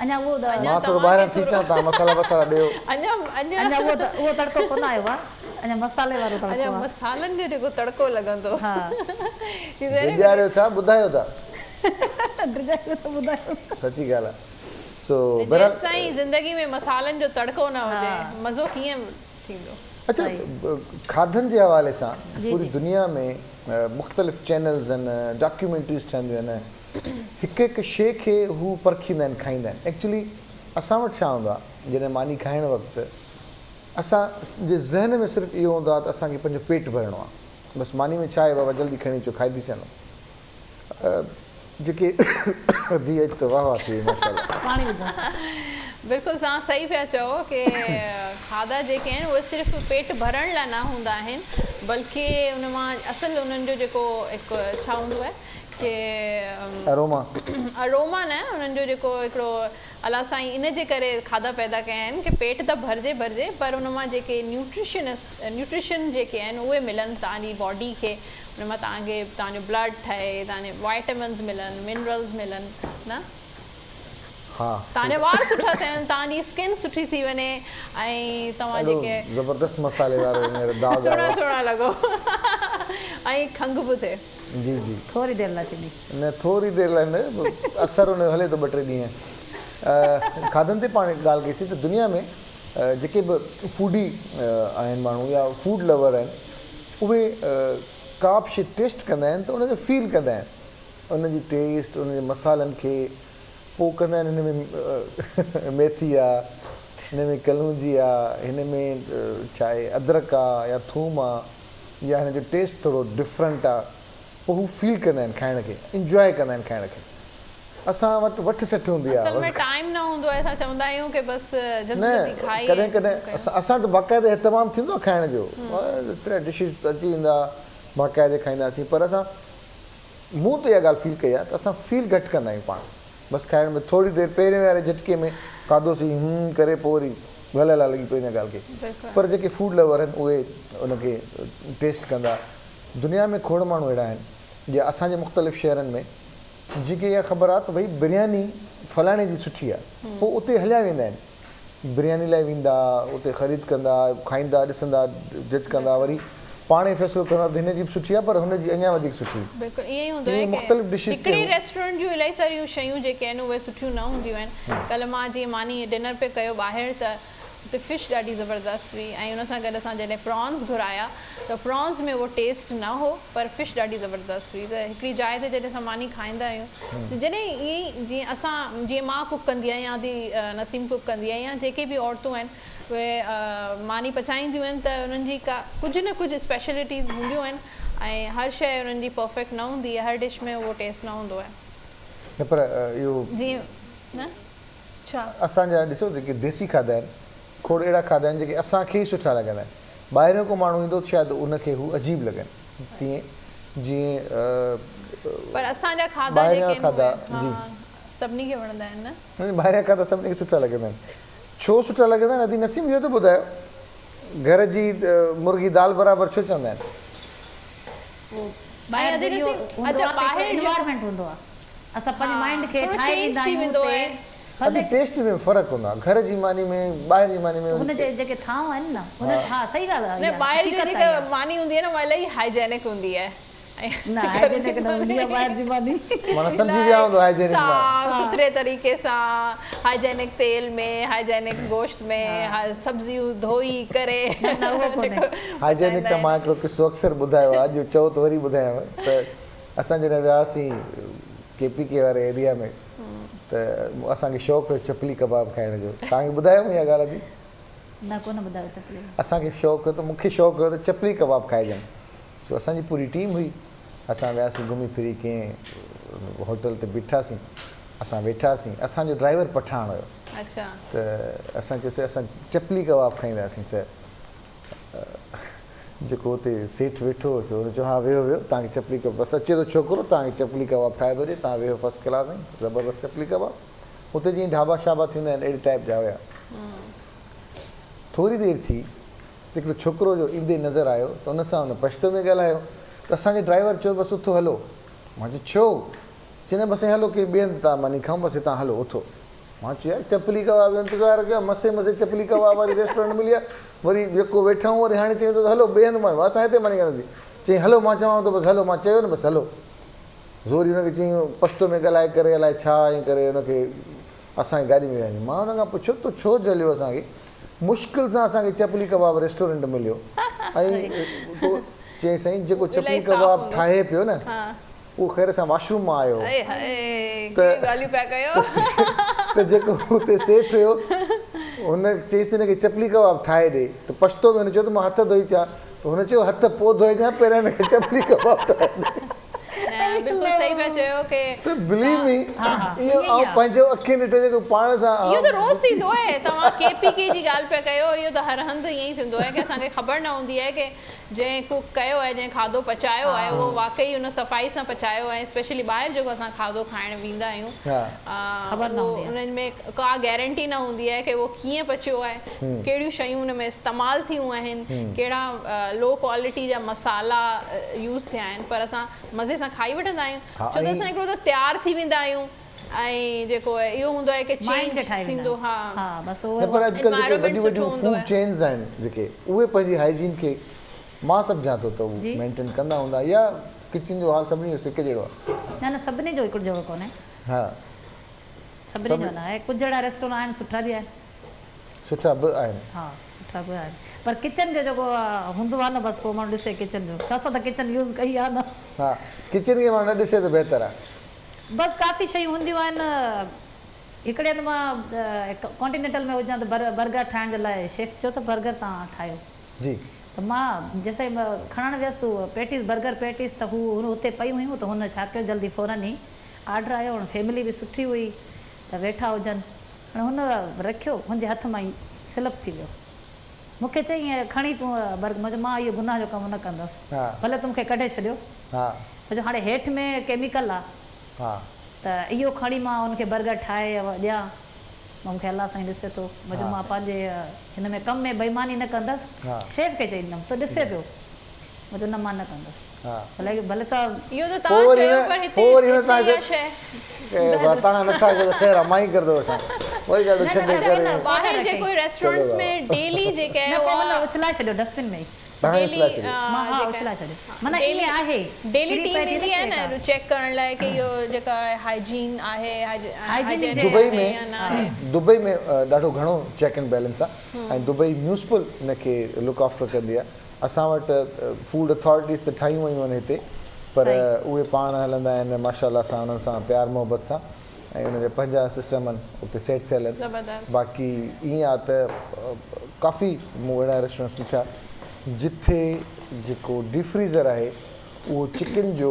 अञा उहो मां थोरो ॿाहिरां थी अचां तव्हां मसाला वसाला ॾियो अञा उहो तड़को कोन आयो आहे अञा मसाले वारो तड़को अञा मसालनि जो जेको तड़को लॻंदो हा ॾियारियो छा ॿुधायो था सची ॻाल्हि आहे सो जेसि ताईं ज़िंदगी में मसालनि जो तड़को न हुजे मज़ो कीअं थींदो अच्छा खाधनि जे हवाले सां पूरी दुनिया में मुख़्तलिफ़ चैनल्स आहिनि डॉक्यूमेंट्रीज़ ठहंदियूं आहिनि हिकु हिकु शइ खे हू परखींदा आहिनि खाईंदा आहिनि एक्चुअली असां वटि छा हूंदो आहे जॾहिं मानी खाइण वक़्तु असांजे ज़हन में सिर्फ़ु इहो हूंदो आहे त असांखे पंहिंजो पेट भरिणो आहे बसि मानी में छा आहे बाबा जल्दी खणी अचो खाई थी सघूं जेके धीअ अच त वाह वाह थी बिल्कुलु तव्हां सही पिया चओ की खाधा जेके आहिनि उहे सिर्फ़ु पेट भरण लाइ न हूंदा आहिनि बल्कि उन मां असुलु उन्हनि जो जेको हिकु छा हूंदो आहे कि अरोमा न उन्हनि जो जेको हिकिड़ो अलाह साईं इन जे करे खाधा पैदा कया आहिनि की पेट त भरिजे पर उन मां जेके न्यूट्रिशन जेके आहिनि उहे मिलनि तव्हांजी बॉडी खे उन मां तव्हांजो ब्लड ठहे तव्हांजे वाइटामिन्स मिलनि मिनरल्स मिलनि न तव्हांजा वार सुठा थियनि तव्हांजी स्किन सुठी थी वञे ऐं तव्हां जेके ज़बरदस्त मसाले वारो सुहिणा लॻो ऐं खंघि बि थिए जी जी थोरी देरि लाइ थींदी न थोरी देरि लाइ न असरु हुन हले थो 2-3 ॾींहं खाधनि ते पाण ॻाल्हि कईसीं त दुनिया में जेके बि फूडी आहिनि माण्हू या फूड लवर आहिनि उहे का बि शइ टेस्ट कंदा आहिनि त उनजो फील कंदा आहिनि उनजी टेस्ट उनजे मसालनि खे पोइ कंदा आहिनि हिन में मेथी आहे हिन में कलूंजी आहे, हिन में छा आहे अदरक आहे या थूम आहे या हिन जो टेस्ट थोरो डिफरेंट आहे, पोइ हू फील कंदा आहिनि खाइण खे, इंजॉय कंदा आहिनि खाइण खे। असां वटि वठि सठि हूंदी आहे, असल में टाइम न हूंदो आहे, असां चवंदा आहियूं की बसि जल्दी जल्दी खाई कॾहिं कॾहिं असां त बाक़ाइदे इहतमामु थींदो आहे खाइण जो, 3 डिशिस अची वेंदा बाक़ाइदे खाईंदासीं, पर असां मूं त इहा ॻाल्हि फील कई आहे त असां फील घटि कंदा आहियूं पाण, बसि खाइण में थोरी देरि पहिरें वारे झटके में खाधोसीं करे पोइ वरी ॻाल्हि लॻी पई हिन ॻाल्हि खे। पर जेके फूड लवर आहिनि उहे उनखे टेस्ट कंदा। दुनिया में खोड़ माण्हू अहिड़ा आहिनि जीअं असांजे मुख़्तलिफ़ शहरनि में जेके इहा ख़बर आहे त भई बिरयानी फलाणे जी सुठी आहे, पोइ उते हलिया वेंदा आहिनि, बिरयानी लाइ वेंदा, उते ख़रीद कंदा, खाईंदा, ॾिसंदा, जज कंदा, वरी पाणे फ़ैसिलो कंदा हिन जी बि सुठी आहे पर हुनजी अञा वधीक सुठी। बिल्कुलु ईअं ई हूंदो आहे मुख़्तलिफ़ डिशिस हिकिड़ी रेस्टोरेंट जूं इलाही सारियूं शयूं जेके आहिनि उहे सुठियूं न हूंदियूं आहिनि। कल्ह मां जीअं मानी डिनर पे कयो ॿाहिरि, त उते फिश ॾाढी ज़बरदस्त हुई, ऐं उन सां गॾु असां जॾहिं प्रॉन्स घुराया त प्रॉन्स में उहो टेस्ट न हो पर फिश ॾाढी ज़बरदस्त हुई। त हिकिड़ी जाइ ते जॾहिं असां मानी खाईंदा आहियूं, जॾहिं ईअं जीअं असां जीअं मां कुक कंदी आहियां, थी नसीम कुक कंदी आहियां, जेके बि औरतूं आहिनि उहे मानी पचाईंदियूं आहिनि त उन्हनि जी का कुझु न कुझु स्पेशलिटीज़ हूंदियूं आहिनि, ऐं हर शइ उन्हनि जी परफेक्ट न हूंदी आहे, हर डिश में उहो टेस्ट न हूंदो आहे। पर इहो जीअं न छा असांजा ॾिसो जेके देसी खाधा आहिनि खोड़ अहिड़ा खाधा आहिनि जेके असांखे ई सुठा लॻंदा आहिनि, ॿाहिरियों को माण्हू ईंदो शायदि उनखे हू अजीब लॻनि, तीअं जीअं पर असांजा खाधा जेके खाधा सभिनी खे वणंदा आहिनि न, ॿाहिरियां खाधा सभिनी खे सुठा लॻंदा आहिनि। छो सुठा लॻंदा आहिनि? अदी नसीम इहो त ॿुधायो, घर जी मुर्गी दाल बराबरि छो चवंदा आहिनि? अदी टेस्ट में फ़र्क़ु हूंदो आहे, घर जी मानी में ॿाहिरि जी मानी में हुनजे जेके थांव आहिनि न, हुन हा सही ॻाल्हि आहे, न ॿाहिरि जी जेका मानी हूंदी आहे न उहा इलाही हाइजेनिक हूंदी आहे, सुथरे तरीक़े सां हाइजेनिक तेल में, हाइजेनिक गोश्त में, सब्जियूं धोई करे। हाइजेनिक त मां हिकिड़ो किसो अक्सर ॿुधायो आहे, अॼु चओ त वरी ॿुधायांव त असां जॾहिं वियासीं KPK वारे एरिया में त असांखे शौक़ु हुयो चपली कबाब खाइण जो। तव्हांखे ॿुधायो इहा ॻाल्हि अदी? न कोन ॿुधायो चपली। असांखे शौक़ु हुयो त मूंखे शौक़ु हुयो त चपली कबाब खाइजनि, सो असांजी पूरी टीम हुई, असां वियासीं घुमी फिरी कंहिं होटल ते बीठासीं, असां वेठासीं, असांजो ड्राइवर पठान हुयो, त असां चयोसीं असां चपली कबाब खाईंदासीं, त जेको हुते सेठ वेठो हुओ हुन चयो हा वेहो वेहो तव्हांखे चपली कबाब, बसि अचे थो छोकिरो तव्हांखे चपली कबाब ठाहे थो ॾिए, तव्हां वेहो फस्ट क्लास आहिनि, ज़बरदस्त चपली कबाब। हुते जीअं ढाबा शाबा थींदा आहिनि अहिड़े टाइप जा हुया। थोरी देरि थी हिकिड़ो छोकिरो जो ईंदे नज़र आयो त हुन सां हुन पछतो में ॻाल्हायो, त असांजे ड्राइवर चयो बसि उथो हलो। मां चयो छो? चई न बसि हलो के ॿियनि तव्हां मानी खाऊं, बसि हितां हलो उथो। मां चयो यार चपली कबाब जो इंतज़ारु कयो, मसे मसे चपली कबाब वारी रेस्टोरेंट मिली आहे, वरी जेको वेठा आहियूं वरी हाणे चयूं त हलो ॿिए हंधि माण्हू असां हिते मानी कंदासीं। चई हलो, मां चवां थो बसि हलो, मां चयो न बसि हलो। ज़ोरी हुनखे चई पछतो में ॻाल्हाए करे अलाए छा ऐं करे हुनखे असांजी गाॾी में वियासीं। मां हुन खां पुछियो त छो झलियो असांखे? मुश्किल सां असांखे चपली कबाब रेस्टोरेंट मिलियो, ऐं चई साईं जेको चपली कबाब ठाहे पियो न उहो ख़ैर सां वॉशरूम मां आयो, त जेको हुते सेठ हुयो हुन चईसि हिनखे चपली कबाब ठाहे ॾे, त पछतो में हुन चयो त मां हथ धोई अचां, त हुन चयो हथ पोइ धोइजांइ, पहिरियों हिनखे चपली कबाब ठाहे ॾे। बिल्कुलु सही पिया चयो कि बिलीव मी, इहो आउं पंहिंजो अखियुनि ॾिठो जेको पाण सां इहो त रोज़ थींदो आहे। तव्हां KPK जी ॻाल्हि पिया कयो, इहो त हर हंधि ईअं ई थींदो आहे कि असांखे ख़बर न हूंदी आहे कि जंहिं कुक कयो आहे, जंहिं खाधो पचायो आहे उहो वाक़ई उन सफ़ाई सां पचायो आहे। स्पेशली ॿाहिरि जेको असां खाधो खाइण वेंदा आहियूं, उन्हनि में का गारंटी न हूंदी आहे कि उहो कीअं पचियो आहे, कहिड़ियूं शयूं हुन में इस्तेमालु थियूं आहिनि, कहिड़ा लो क्वालिटी जा मसाला यूज़ थिया आहिनि, पर असां मज़े सां खाई वठंदा आहियूं, छो त असां हिकिड़ो त तयारु थी वेंदा आहियूं, ऐं जेको आहे इहो हूंदो आहे कि चेंज थींदो। हा, पर अॼुकल्ह जेके वॾियूं वॾियूं फूड चेन्स आहिनि जेके उहे पंहिंजी हाइजीन खे मां सम्झां थो त उहे मेंटेन कंदा हूंदा, या किचन जो हाल सभिनी जो हिकु जहिड़ो आहे? न न, सभिनी जो हिकु जहिड़ो कोन्हे। हा, सभिनी जो न आहे, कुझु अहिड़ा रेस्टोरेंट आहिनि सुठा बि आहिनि, सुठा बि आहिनि, हा सुठा बि आहिनि, पर किचन जो जेको हूंदो आहे न बसि पोइ माण्हू ॾिसे किचन जो, असां त किचन यूज़ कई आहे न। हा, किचन खे माण्हू न ॾिसे त बहितर आहे। बसि काफ़ी शयूं हूंदियूं आहिनि हिकिड़े हंधि मां कॉन्टिनेंटल में हुजां त बर्गर ठाहिण जे लाइ शेफ चयो त बर्गर तव्हां ठाहियो जी त मां जेसिताईं खणणु वियसि पेटीस बर्गर पेटीस त हू हुते पई हुयूं त हुन छा कयो जल्दी फौरन ई ऑडर आयो हाणे फैमिली बि सुठी हुई त वेठा हुजनि हाणे हुन रखियो हुनजे हथ मां ई स्लिप थी वियो मूंखे चई ईअं खणी तूं बर्गर मां इहो गुनाह जो कमु न कंदसि भले तूं मूंखे कढे छॾियो छो हाणे हेठि में केमिकल आहे त इहो खणी मां हुनखे बर्गर ठाहे ॾियां मूंखे अलाह साईं ॾिसे थो मुंहिंजो मां पंहिंजे हिन में कम में बेईमानी न कंदसि शेफ खे चईंदमि त ॾिसे पियो मुंहिंजो न मां न कंदसि भले त इहो त तव्हां चयो पर हिते तव्हां नथा कयो खैर मां ई करदो वठां वरी ॾाढो छॾे करे ॿाहिरि जे कोई रेस्टोरेंट्स में डेली जेके आहे उहो उछलाए छॾियो डस्टबिन में ई डेली टीम ईंदी आहे न चेक करण लाइ कि इहो जेका हाइजीन आहे दुबई में ॾाढो घणो चेक एंड बैलेंस आहे ऐं दुबई म्यूनिसिपल हिनखे लुक आफ्टर कंदी आहे असां वटि फूड अथॉरिटीज़ त ठाहियूं वयूं आहिनि हिते पर उहे पाण हलंदा आहिनि माशाअल्लाह सां उन्हनि सां प्यार मोहबत सां ऐं उनजा पंहिंजा सिस्टम आहिनि उते सेट थियल आहिनि बाक़ी ईअं आहे त काफ़ी मूं अहिड़ा रेस्टोरेंट्स ॾिठा जिथे जेको डीप फ्रीज़र आहे उहो चिकन जो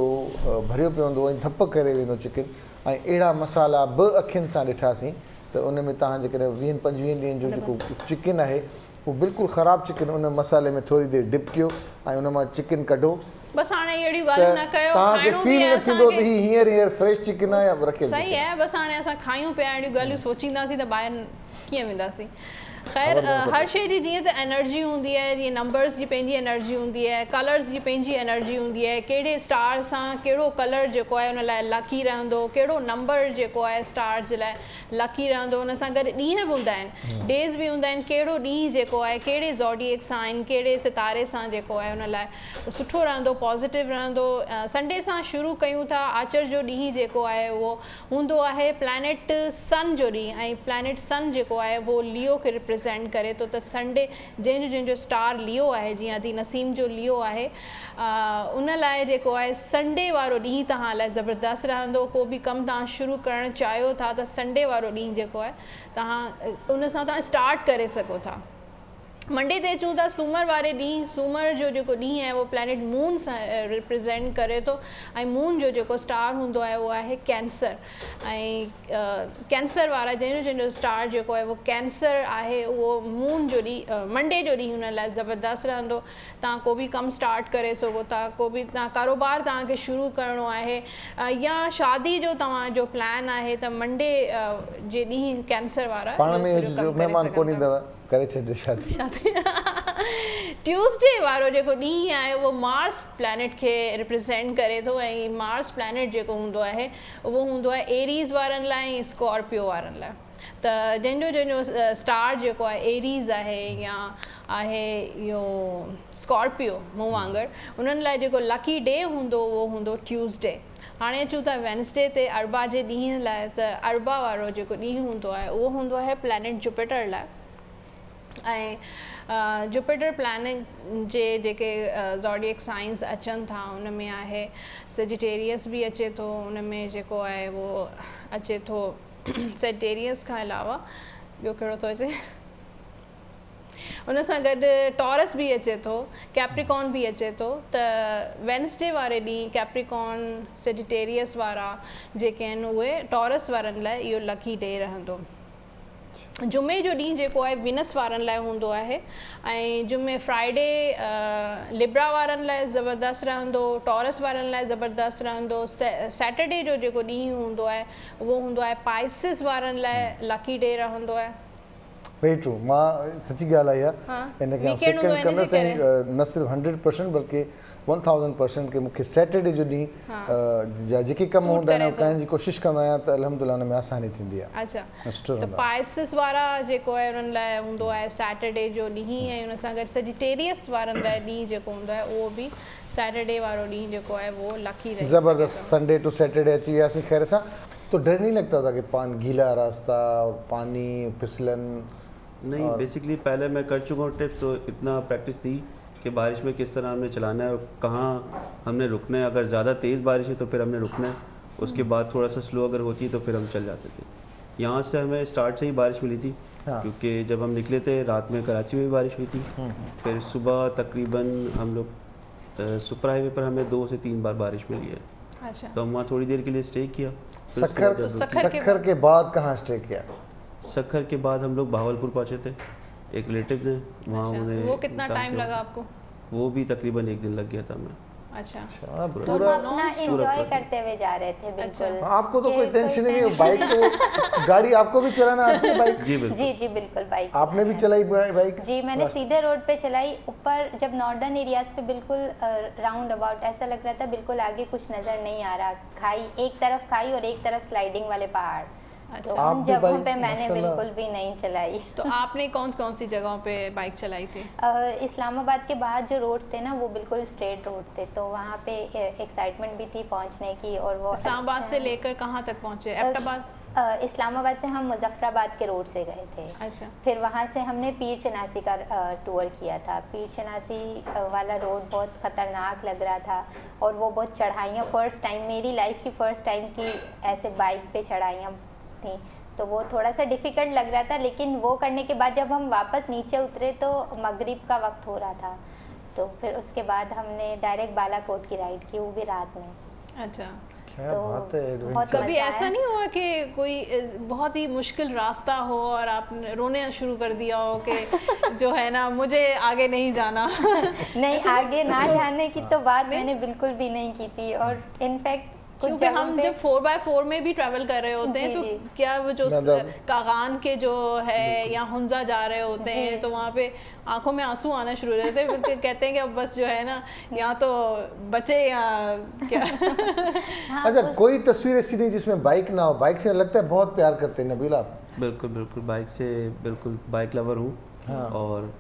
भरियो पियो हूंदो ऐं धप करे वेंदो चिकन ऐं अहिड़ा मसाला ॿ अखियुनि सां ॾिठासीं त उन में तव्हां जेकॾहिं 20-25 ॾींहंनि जो जेको चिकन आहे उहो बिल्कुलु ख़राबु चिकन उन मसाले में थोरी देरि डिप कयो ऐं उन मां चिकन कढो बस हाणे अहिड़ी ॻाल्हि न कयो तव्हांखे फील न थींदो त हींअर फ्रेश चिकन आहे या रखियल सही आहे बस हाणे असां खायूं पिया अहिड़ियूं ॻाल्हियूं सोचींदासीं त ॿाहिरि कीअं वेंदासीं ख़ैर हर शइ जी जीअं त एनर्जी हूंदी आहे जीअं नंबर्स जी पंहिंजी एनर्जी हूंदी आहे कलर्स जी पंहिंजी एनर्जी हूंदी आहे कहिड़े स्टार सां कहिड़ो कलर जेको आहे उन लाइ लकी रहंदो कहिड़ो नंबर जेको आहे स्टार जे लाइ लकी रहंदो उन सां गॾु ॾींहं बि हूंदा आहिनि डेज़ बि हूंदा आहिनि कहिड़ो ॾींहुं जेको आहे कहिड़े ज़ोडिएक साइन कहिड़े सितारे सां जेको आहे उन लाइ सुठो रहंदो पॉज़िटिव रहंदो संडे सां शुरू कयूं था आचर जो ॾींहुं जेको आहे उहो हूंदो आहे प्लैनेट सन जो ॾींहुं ऐं प्लैनेट सन जेको आहे उहो लियो खे रिप्रेज़ेंट करे थो त संडे जंहिंजो स्टार लियो आहे जीअं अदी नसीम जो लियो आहे उन लाइ जेको आहे संडे वारो ॾींहुं तव्हां लाइ ज़बरदस्तु रहंदो को बि कमु तव्हां शुरू करणु चाहियो था त संडे वारो ॾींहुं जेको आहे तव्हां उन सां तव्हां स्टार्ट करे सघो था मंडे ते अचूं था सूमर वारे ॾींहुं सूमर जो जेको ॾींहुं आहे उहो प्लैनेट मून सां रिप्रेज़ेंट करे थो ऐं मून जो जेको स्टार हूंदो आहे उहो आहे कैंसर ऐं कैंसर वारा जंहिंजो स्टार जेको आहे उहो कैंसर आहे उहो मून जो ॾींहुं मंडे जो ॾींहुं हुन लाइ ज़बरदस्तु रहंदो तव्हां को बि कमु स्टार्ट करे सघो था को बि तव्हां कारोबार तव्हांखे शुरू करिणो आहे या शादी जो तव्हांजो प्लान आहे त मंडे जे ॾींहुं कैंसर वारा करे छॾियो शादी ट्यूसडे वारो जेको ॾींहुं आहे उहो मार्स प्लैनेट खे रिप्रेज़ेंट करे थो ऐं मार्स प्लैनेट जेको हूंदो आहे उहो हूंदो आहे एरीज़ वारनि लाइ ऐं स्कॉर्पियो वारनि लाइ त जंहिंजो स्टार जेको आहे एरीज़ आहे या आहे इहो स्कॉर्पियो मूं वांगुरु उन्हनि लाइ जेको लकी डे हूंदो उहो हूंदो ट्यूसडे हाणे अचूं था वेंसडे ते अरबा जे ॾींहं लाइ त अरबा वारो जेको ॾींहुं हूंदो आहे उहो हूंदो आहे प्लैनेट जुपिटर लाइ ऐं जुपिटर प्लैनेट जे जेके ज़ोडिएक साइंस अचनि था उन में आहे सेजिटेरियस बि अचे थो उन में जेको आहे उहो अचे थो सेजिटेरियस खां अलावा ॿियो कहिड़ो थो अचे उन सां गॾु टॉरस बि अचे थो कैप्रिकॉन बि अचे थो त वेंसडे वारे ॾींहुं कैप्रिकॉन सेजिटेरियस वारा जेके आहिनि उहे टॉरस वारनि लाइ इहो लकी डे रहंदो जुमे जो ॾींहुं जेको आहे विनस वारनि लाइ हूंदो आहे ऐं जुमे फ्राइडे लिब्रा वारनि लाइ ज़बरदस्तु रहंदो टॉरस वारनि लाइ ज़बरदस्तु रहंदो सैटरडे जो जेको ॾींहुं हूंदो आहे उहो हूंदो आहे पाइसिस वारनि लाइ लकी डे रहंदो आहे वेरी ट्रू मां सची ॻाल्हि आहे हिनखे कंदसि न सिर्फ़ु 100% बल्कि 1000% के मूंखे सैटरडे जो ॾींहुं जा जेके कम हूंदा आहिनि करण जी कोशिशि कंदो आहियां त अल्हम्दुलिल्लाह हुन में आसानी थींदी आहे अच्छा त पाइसिस वारा जेको आहे उन्हनि लाइ हूंदो आहे सैटरडे जो ॾींहुं ऐं उन सां गॾु सेजिटेरियस वारनि लाइ ॾींहुं जेको हूंदो आहे उहो बि सैटरडे वारो ॾींहुं जेको आहे उहो लकी रहे ज़बरदस्त संडे टू सैटरडे अची वियासीं ख़ैर सां तो डर नहीं लगता था कि गीला रास्ता और पानी फिसलन नहीं बेसिकली पहले मैं कर चुका हूँ टिप्स तो इतना प्रैक्टिस थी कि बारिश में किस तरह हमने चलाना है और कहाँ हमने रुकना है अगर ज़्यादा तेज़ बारिश है तो फिर हमने रुकना है उसके बाद थोड़ा सा स्लो अगर होती है तो फिर हम चल जाते थे यहाँ से हमें स्टार्ट से ही बारिश मिली थी। हाँ। क्योंकि जब हम निकले थे रात में कराची में भी बारिश हुई थी। फिर सुबह तकरीबन हम लोग सुपर हाईवे पर हमें 2 से 3 बार बारिश मिली है। अच्छा, तो हम वहाँ थोड़ी देर के लिए स्टे किया। फिर उसके बाद जब- सखर के बाद कहाँ स्टे किया? सखर के बाद हम लोग बहावलपुर पहुँचे थे, एक रिलेटिव हैं वहाँ। अच्छा, उन्हें वो कितना इंतकाल टाइम किया। लगा आपको? वो भी तकरीबन 1 दिन लग गया था हमें। अच्छा, हाँ, तो पूरा अपना एंजॉय करते हुए जा रहे थे बिल्कुल। आपको तो कि कोई टेंशन कोई नहीं है, बाइक तो गाड़ी आपको भी चलाना आती है बाइक? जी बिल्कुल। जी जी बिल्कुल बाइक आपने भी चलाई बाइक? जी मैंने सीधे रोड पे चलाई। ऊपर जब नॉर्दर्न एरियाज पे बिल्कुल राउंड अबाउट ऐसा लग रहा था बिल्कुल आगे कुछ नज़र नहीं आ रहा। खाई, एक तरफ खाई और एक तरफ स्लाइडिंग वाले पहाड़। अच्छा। तो आप उन भी जगहों बाइक पे मैंने माशाल्लाह। बिल्कुल भी नहीं चलाई। तो आपने कौन सी जगहों पे बाइक चलाई थी? इस्लामाबाद के बाद जो रोड्स थे ना वो बिल्कुल स्ट्रेट रोड थे, तो वहाँ पे एक्साइटमेंट भी थी पहुँचने की। और वो इस्लामाबाद से लेकर कहाँ तक पहुँचे? एबटाबाद? इस्लामाबाद से हम मुजफ्फराबाद के रोड से गए थे। अच्छा, फिर वहाँ से हमने पीर चनासी का टूर किया था। पीर चनासी वाला रोड बहुत ख़तरनाक लग रहा था और वो बहुत चढ़ाइयाँ, फर्स्ट टाइम मेरी लाइफ की फ़र्स्ट टाइम की ऐसे बाइक पे चढ़ाइयाँ थी, तो वो थोड़ा सा डिफ़िकल्ट लग रहा था। लेकिन वो करने के बाद जब हम वापस नीचे उतरे तो मगरिब का वक्त हो रहा था, तो फिर उसके बाद हमने डायरेक्ट बालाकोट की राइड की, वो भी रात में। अच्छा। क्या तो बात है, बहुत एडवेंचर। कभी मज़ा ऐसा आया। नहीं हुआ कि कोई बहुत ही मुश्किल रास्ता हो और आपने रोने शुरू कर दिया हो कि जो है ना मुझे आगे नहीं जाना? नहीं, आगे ना जाने की तो बात मैंने बिल्कुल भी नहीं की थी। और इनफैक्ट क्योंकि हम जब 4x4 में भी ट्रैवल कर रहे होते हैं जी, तो जी। क्या वो जो मतलब- कागान के जो है या हुंजा जा रहे होते हैं तो वहाँ पे आंखों में आंसू आना शुरू हो जाते हैं। फिर कहते हैं कि अब बस जो है ना या तो बचे या क्या। अच्छा, कोई तस्वीर ऐसी नहीं जिसमें बाइक ना हो? बाइक से लगता है बहुत प्यार करते हैं नबील आप। बिल्कुल बिल्कुल, बाइक से बिल्कुल बाइक लवर हूँ। हाँ। और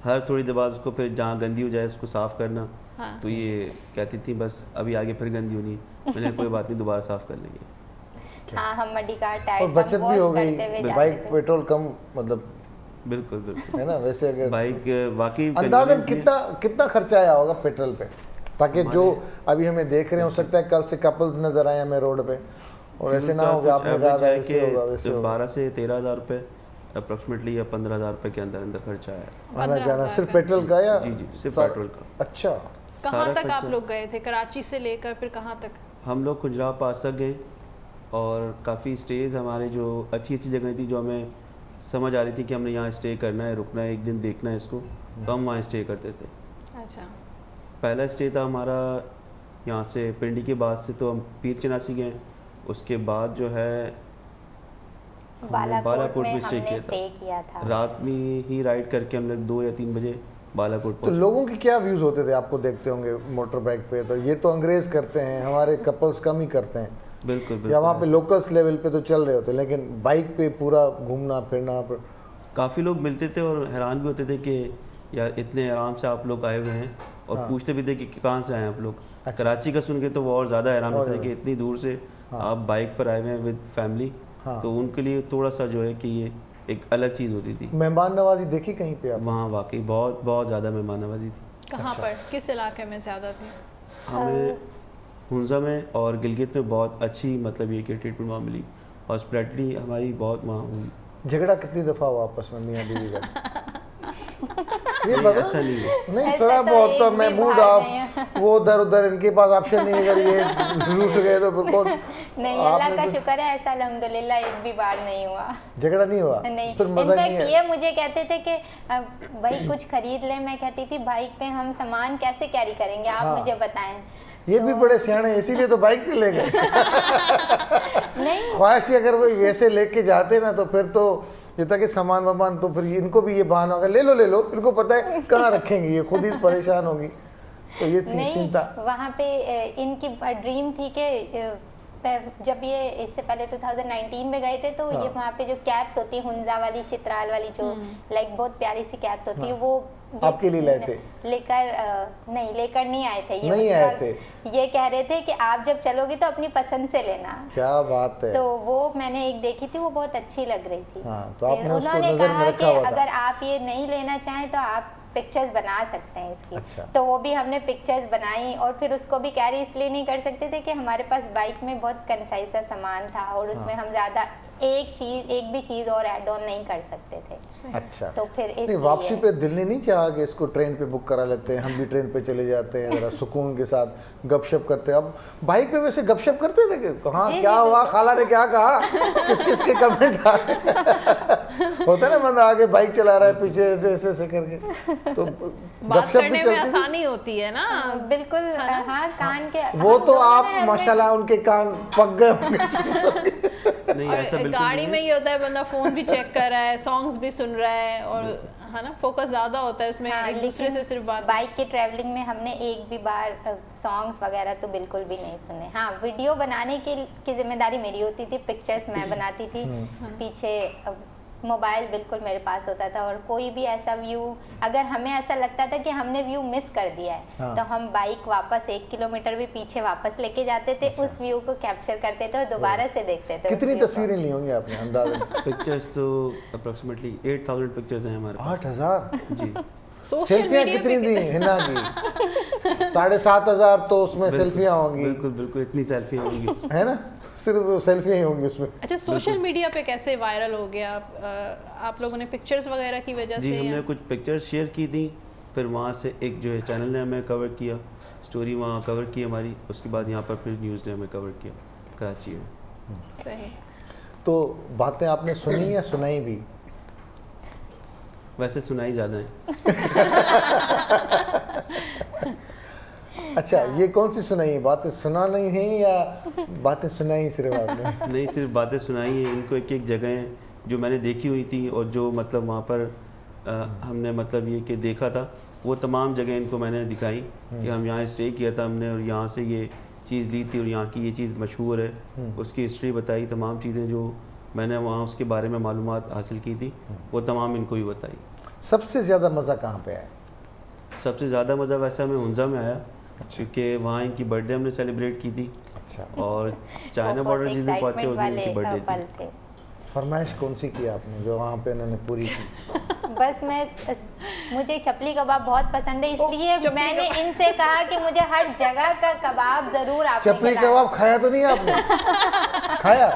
हर थोड़ी देर बाद उसको फिर जहाँ गंदी हो जाए उसको साफ़ करना। हाँ। तो ये कहती थी बस अभी आगे फिर गंदी होनी, मैंने कोई बात नहीं दोबारा साफ़ कर लेंगे। हाँ, हम मडी कार टायर और बचत भी हो गई, बाइक थे। पेट्रोल कम, मतलब बिल्कुल बिल्कुल। है ना? वैसे अगर बाइक वाकई अंदाजन convenient भी है। कितना खर्चा आया होगा पेट्रोल पे, ताकि जो अभी हमें देख रहे हैं हो सकता है कल से कपल्स नजर आए हमें रोड पे और ऐसे ना उनका होगा कुछ आपने कहा average था है ऐसे होगा वैसे कि होगा। 12 से 13,000 रुपये अप्रॉक्सीमेटली या 15,000 रुपये के अंदर अंदर खर्चा है। आना जाना 15,000 सिर्फ का? पेट्रोल का या जी जी, सिर्फ सारा? पेट्रोल का। अच्छा, कहाँ सारा तक आप खर्चा। लोग गए थे? कराची से लेकर फिर कहाँ तक? हम लोग खुजरा पास तक गए और काफ़ी स्टेज हमारे जो अच्छी अच्छी जगह थी जो हमें समझ आ रही थी कि हमने यहाँ स्टे करना है, रुकना है, एक दिन देखना है इसको, तो हम वहाँ स्टे करते थे। अच्छा, पहला स्टे था हमारा यहाँ से पिंडी के बाद से, तो हम पीर चनासी गए। उसके बाद जो है हमने बालाकोट में स्टे हमने स्टे किया था। रात में ही राइड करके हम लोग 2 या 3 बजे बालाकोट तो पहुंचे। लोगों के क्या व्यूज होते थे आपको देखते होंगे मोटर बाइक पे? तो ये तो अंग्रेज करते हैं, हमारे कपल्स कम ही करते हैं, बिल्कुल बिल्कुल। या वहाँ पे लोकल्स लेवल पे तो चल रहे होते, लेकिन बाइक पे पूरा घूमना फिरना काफ़ी लोग मिलते थे और हैरान भी होते थे कि यार इतने आराम से आप लोग आए हुए हैं, और हाँ। पूछते भी थे कि कहाँ से आए हैं आप लोग। अच्छा। कराची का सुन के तो वो और ज़्यादा हैरान और होते थे कि ज़्यादा। इतनी दूर से हाँ। आप बाइक पर आए हुए हैं विद फैमिली। हाँ। तो उनके लिए थोड़ा सा जो है कि ये एक अलग चीज़ होती थी। मेहमान नवाजी देखी कहीं पे आप? वहाँ वाकई बहुत बहुत ज़्यादा मेहमान नवाजी थी। कहाँ पर, किस इलाके में ज़्यादा थी? हमें हुंजा में और गिलगित में बहुत अच्छी मतलब ये कि ट्रीटमेंट वहाँ मिली, हॉस्पिटलिटी हमारी बहुत वहाँ हुई। झगड़ा कितनी दफा हुआ आपस में मियाँ बीवी का? ये नहीं, बता ऐसा नहीं है। नहीं, ऐसा थोड़ा तो बहुत तो एक मैं भी मूड बार ऑफ, नहीं है। वो उधर उधर, इनके पास ऑप्शन नहीं है, अगर ये रूठ गए तो फिर कौन? नहीं, अल्लाह का शुक्र है ऐसा अल्हम्दुलिल्लाह एक भी बार नहीं हुआ। झगड़ा नहीं हुआ? नहीं, फिर मजा नहीं इनफैक्ट है? ये मुझे कहते थे कि भाई कुछ खरीद ले। मैं कहती थी बाइक पे हम सामान कैसे कैरी करेंगे, आप हाँ। मुझे बताएं। ये भी बड़े सियाने हैं, इसीलिए तो बाइक पे ले गए। नहीं, ख्वाहिश ही अगर वो वैसे लेके जाते ना तो फिर तो ये था कि सामान वामान, तो फिर इनको भी ये बहाना होगा, ले लो, इनको पता है कहाँ रखेंगे, ये खुद ही परेशान होगी। तो ये थी नहीं, चिंता। वहाँ पे इनकी ड्रीम थी कि जब ये इससे पहले 2019 में गए थे तो हाँ। ये वहाँ पे जो कैप्स होती है हुंजा वाली, चित्राल वाली, जो लाइक बहुत प्यारी सी कैप्स होती है, हाँ। वो आपके लिए लाए थे? लेकर नहीं आए थे। ये नहीं उस आए वक्त थे? ये कह रहे थे कि आप जब चलोगे तो अपनी पसंद से लेना। क्या बात है। तो वो मैंने एक देखी थी, वो बहुत अच्छी लग रही थी। हाँ, तो फिर आपने उसको उन्होंने नजर में कहा रखा कि हुआ था। अगर आप ये नहीं लेना चाहें तो आप पिक्चर्स बना सकते हैं इसकी। अच्छा। तो वो भी हमने पिक्चर्स बनाई और फिर उसको भी कैरी इसलिए नहीं कर सकते थे कि हमारे पास बाइक में बहुत कंसाइज सा सामान था और उसमें हम ज़्यादा एक भी चीज़ और ऐड ऑन नहीं कर सकते थे। अच्छा, तो फिर नहीं वापसी पे दिल ने नहीं चाहा कि इसको ट्रेन पे बुक करा लेते हैं, हम भी ट्रेन पे चले जाते हैं, जरा सुकून के साथ गपशप करते हैं। अब बाइक पे वैसे गपशप करते थे कि हाँ क्या हुआ, खाला ने क्या कहा, किस किस के कमेंट आ रहे होता है ना, बंदा आगे बाइक चला रहा है पीछे ऐसे ऐसे ऐसे करके, तो बात करने में आसानी होती है ना। बिल्कुल हाँ, कान के वो तो आप माशाल्लाह उनके कान पक गए होंगे। नहीं ऐसा बिल्कुल गाड़ी में ये होता है, बंदा फोन भी चेक कर रहा है, सॉन्ग्स भी सुन रहा है, और है ना फोकस ज्यादा होता है इसमें। हाँ, एक दूसरे से सिर्फ बात। बाइक की ट्रैवलिंग में हमने एक भी बार सॉन्ग्स वगैरह तो बिल्कुल भी नहीं सुने। हाँ, वीडियो बनाने की जिम्मेदारी मेरी होती थी, पिक्चर्स मैं बनाती थी, पीछे मोबाइल बिल्कुल मेरे पास होता था, और कोई भी ऐसा व्यू अगर हमें ऐसा लगता था कि हमने व्यू मिस कर दिया है, हाँ। तो हम बाइक वापस 1 किलोमीटर भी पीछे वापस लेके जाते थे, उस व्यू को कैप्चर करते थे और दोबारा से देखते थे। कितनी तस्वीरें ली होंगी आपने अंदाज़ा? पिक्चर्स तो अप्रोक्सीमेटली 8000 पिक्चर्स हैं हमारे 8000 जी। सोशल सेल्फियां मीडिया कितनी दी हिना की? 7500 तो उसमें सेल्फियां होंगी, बिल्कुल बिल्कुल इतनी सेल्फी होंगी। है ना, सिर्फ सेल्फियां ही होंगी उसमें। अच्छा, सोशल मीडिया पे कैसे वायरल हो गया आप लोगों ने? पिक्चर्स वगैरह की वजह जी से? हमने कुछ पिक्चर्स शेयर की थी, फिर वहाँ से एक जो है चैनल ने हमें कवर किया, स्टोरी वहाँ कवर की हमारी, उसके बाद यहाँ पर फिर न्यूज़ ने हमें कवर किया कराची में। सही। तो बातें आपने सुनी या सुनाई भी? वैसे सुनाई ज़्यादा है। अच्छा, ये कौन सी सुनाई है? बातें सुना नहीं है या बातें सुनाई सिर्फ आपने? नहीं, सिर्फ बातें सुनाई हैं। इनको एक एक जगह जो मैंने देखी हुई थी और जो मतलब वहाँ पर हमने मतलब ये कि देखा था, वो तमाम जगह इनको मैंने दिखाई कि हम यहाँ स्टे किया था हमने, और यहाँ से ये चीज़ ली थी और यहाँ की ये चीज़ मशहूर है, उसकी हिस्ट्री बताई, तमाम चीज़ें जो मैंने वहाँ उसके बारे में मालूमात हासिल की थी वो तमाम इनको भी बताई। सबसे ज़्यादा मज़ा कहाँ पे आया? सबसे ज़्यादा मज़ा वैसे हमें हुंजा में आया, क्योंकि वहाँ इनकी बर्थडे हमने सेलिब्रेट की थी। अच्छा, और चाइना बॉर्डर जिस दिन पहुँचे उस दिन उनकी बर्थडे थी। फरमाइश कौन सी की आपने जो वहाँ पे उन्होंने पूरी की? बस मुझे चपली कबाब बहुत पसंद है, इसलिए मैंने इनसे कहा कि मुझे हर जगह का कबाब जरूर आप चपली कबाब खाया तो नहीं आपने? खाया,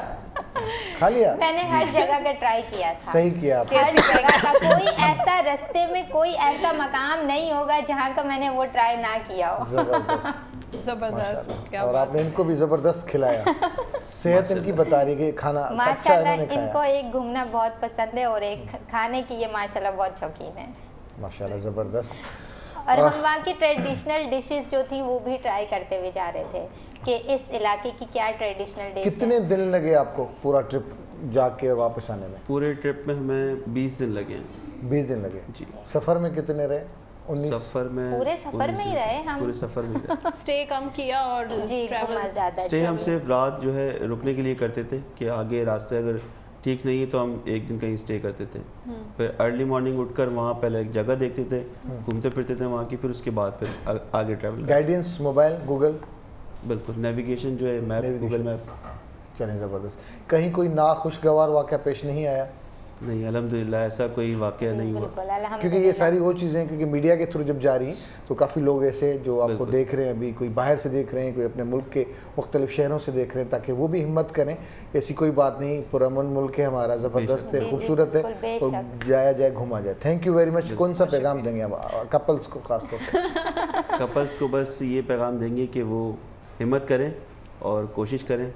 खा लिया? मैंने हर जगह का ट्राई किया था। सही किया आपने। हर जगह का, कोई ऐसा रास्ते में कोई ऐसा मकाम नहीं होगा जहाँ का मैंने वो ट्राई ना किया हो। जबरदस्त, क्या और बात। आपने इनको भी जबरदस्त खिलाया। सेहत इनकी बता रही है कि खाना अच्छा माशाल्लाह इन्होंने खाया। इनको एक घूमना बहुत पसंद है और एक खाने की ये माशाल्लाह बहुत शौकीन है। माशाल्लाह ज़बरदस्त। और हम वहाँ की ट्रेडिशनल डिशेस जो थी वो भी ट्राई करते हुए जा रहे थे कि इस इलाके की क्या ट्रेडिशनल डिश है। कितने दिन लगे आपको पूरा ट्रिप जाके और वापस आने में? पूरे ट्रिप में हमें 20 दिन लगे हैं। 20 दिन लगे जी। सफ़र में कितने रहे? 19? सफ़र में पूरे सफ़र में ही रहे हम। पूरे सफ़र में रहे। स्टे कम किया और जी ट्रैवल ज़्यादा स्टे हम सिर्फ रात जो है रुकने के लिए करते थे कि आगे रास्ते अगर ठीक नहीं है तो हम एक दिन कहीं स्टे करते थे, फिर अर्ली मॉर्निंग उठकर वहाँ पहले एक जगह देखते थे, घूमते फिरते थे वहाँ की, फिर उसके बाद फिर आगे ट्रैवल। Guidance mobile Google? बिल्कुल, नेविगेशन जो है मैप, गूगल मैप। चलें, ज़बरदस्त। कहीं कोई नाखुशगवार वाक़या पेश नहीं आया? नहीं, अल्हम्दुलिल्लाह ऐसा कोई वाक़या नहीं हुआ, बिल्कुल क्योंकि ये अल्हम्दुलिल्लाह। सारी वो चीज़ें क्योंकि मीडिया के थ्रू जब जा रही हैं तो काफ़ी लोग ऐसे जो आपको बिल्कुल। देख रहे हैं, अभी कोई बाहर से देख रहे हैं, कोई अपने मुल्क के मुख्तलिफ शहरों से देख रहे हैं, ताकि वो भी हिम्मत करें। ऐसी कोई बात नहीं, पुरअमन मुल्क है हमारा, ज़बरदस्त है, जी, जी, खूबसूरत है, बिल्कुल, तो बेशक। जाया जाए, घूमा जाए। Thank you very much. कौन सा पैगाम देंगे आप कपल्स को खास तौर पर? कपल्स को बस ये पैगाम देंगे कि वो हिम्मत करें और कोशिश करें,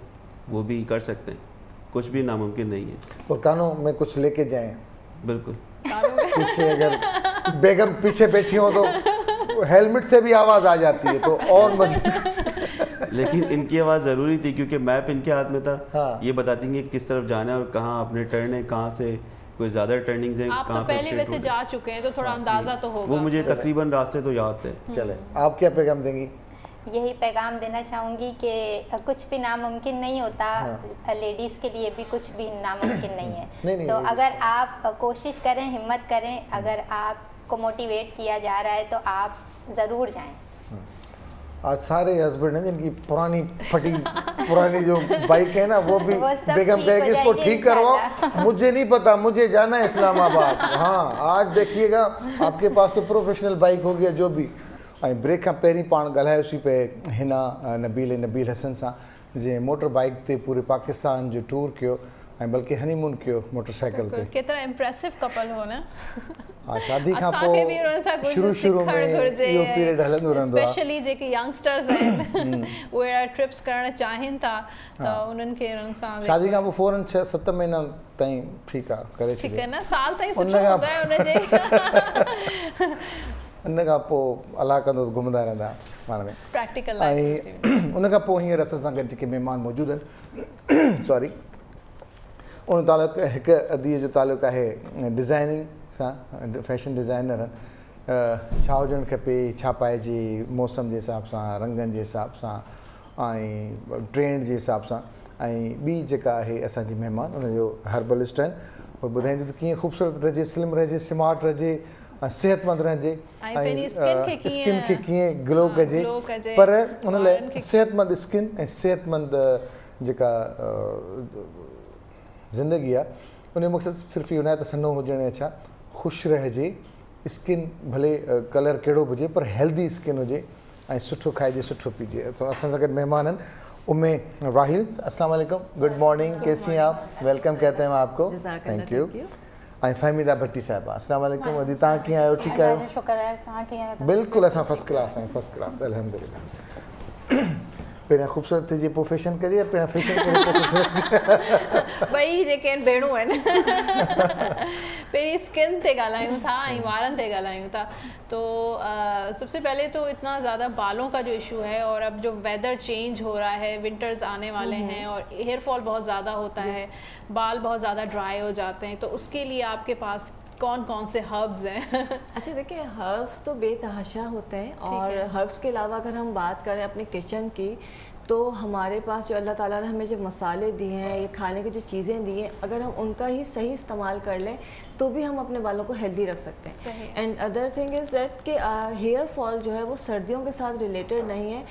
वो भी कर सकते हैं, कुछ भी नामुमकिन नहीं है। और कानों में कुछ लेके जाएं। बिल्कुल, पीछे अगर बेगम पीछे बैठी हो तो हेलमेट से भी आवाज़ आ जाती है, तो और मज़े। लेकिन इनकी आवाज़ ज़रूरी थी क्योंकि मैप इनके हाथ में था। हाँ। ये बताती हैं कि किस तरफ जाना है और कहाँ अपने टर्न है, कहाँ से कोई ज़्यादा टर्निंग है, आप तो कहाँ पे पहले straight वैसे road है। जा चुके हैं तो थोड़ा अंदाजा तो वो होगा। मुझे तकरीबन रास्ते तो याद थे। चले, आप क्या पैगाम देंगी? यही पैगाम देना चाहूँगी कि कुछ भी नामुमकिन नहीं होता, हाँ। लेडीज़ के लिए भी कुछ भी नामुमकिन नहीं है। नहीं, तो नहीं, अगर आप कोशिश करें, हिम्मत करें, अगर आपको मोटिवेट किया जा रहा है तो आप ज़रूर जाएं। आज सारे हस्बैंड हैं जिनकी पुरानी जो बाइक है ना, वो भी वो सब बेगम ठीक कहे कि हो इसको जाएगी ठीक करवाओ, इंशाल्लाह। मुझे नहीं पता, मुझे जाना है इस्लामाबाद। हाँ, आज देखिएगा आपके पास तो प्रोफेशनल बाइक हो गया जो भी। ऐं ब्रेक खां पहिरीं पाण ॻाल्हायोसीं पिए हिना नबील हसन सां, जंहिं मोटर बाइक ते पूरे पाकिस्तान जो टूर कयो ऐं बल्कि हनीमून कयो मोटरसाइकिल ते। केतिरा इम्प्रेसिव कपल हो न। शादी खां असांखे बि उन्हनि सां पोइ कुझु शुरू सिखणु घुरिजे, इहो पीरियड हलंदो रहंदो आहे। स्पेशली जेके यंगस्टर्स आहिनि उहे अहिड़ा ट्रिप्स करणु चाहिनि था त उन्हनि खे उन्हनि सां शादी खां पोइ फौरन 6-7 महीना ताईं ठीकु आहे करे ठीकु छॾियो। आहे न, साल ताईं सुठो हूंदो आहे उनजे। उन खां पोइ अलाह कंदो घुमंदा रहंदा पाण में। प्रैक्टिकल ऐं उन खां पोइ हींअर असां सां गॾु जेके महिमान मौजूदु आहिनि सॉरी उन तालुक़ु हिकु अदीअ जो तालुक़ु आहे डिज़ाइनिंग सां, फैशन डिज़ाइनर आहिनि। छा हुजणु खपे, छा पाइजे मौसम जे हिसाब सां, रंगनि जे हिसाब सां ऐं ट्रेंड जे हिसाब सां। ऐं ॿी जेका आहे असांजी महिमान उनजो हर्बलिस्ट आहिनि, उहे ॿुधाईंदी त कीअं ख़ूबसूरत रहिजे, स्लिम रहिजे, स्मार्ट रहिजे, सेहतमंद रहिजे ऐं स्किन खे कीअं ग्लो कजे। पर उन लाइ सेहतमंद स्किन ऐं सेहतमंद जेका ज़िंदगी आहे उन जो मक़सदु सिर्फ़ु इहो न आहे त सन्हो हुजणु या छा, ख़ुशि रहिजे, स्किन भले कलर कहिड़ो बि हुजे पर हेल्दी स्किन हुजे ऐं सुठो खाइजे, सुठो पीजे। तो असां सां गॾु महिमान आहिनि उम्मे राहिल। अस्सलाम वालेकुम, गुड मॉर्निंग, कैसी हैं आप? वेलकम कहते हैं हम आपको, थैंक यू। ऐं फहमीदा भट्टी साहिबा, अस्सलाम वालेकुम। अदी तव्हां कीअं आहियो, ठीकु आहियो? शुक्र आहे, तव्हां कीअं आहियो? बिल्कुलु असां फर्स्ट क्लास आहियूं, फर्स्ट क्लास अल्हम्दुलिल्लाह। पहिरियां ख़ूबसूरत थिए प्रोफेशन कजे या पहिरियां फैशन करे? ॿई जेके आहिनि भेणूं आहिनि। पहिरीं स्किन ते ॻाल्हायूं था ऐं वारनि ते ॻाल्हायूं था। तो सबसे पहले तो इतना ज़्यादा बालों का जो इशू है और अब जो वेदर चेंज हो रहा है, विंटर्स आने वाले हैं और हेयर फॉल बहुत ज़्यादा होता है, बाल बहुत ज़्यादा ड्राई हो जाते हैं, तो उसके लिए आपके पास कौन कौन से हर्ब्स हैं? अच्छा देखिए, हर्ब्स तो बेतहाशा होते हैं और हर्ब्स के अलावा अगर हम बात करें अपने किचन की, तो हमारे पास जो अल्लाह ताला ने हमें जो मसाले दिए हैं, ये खाने की जो चीज़ें दी हैं, अगर हम उनका ही सही इस्तेमाल कर लें तो भी हम अपने बालों को हेल्दी रख सकते हैं। And other thing is that कि हेयर फॉल जो है वो सर्दियों के साथ रिलेटेड नहीं है।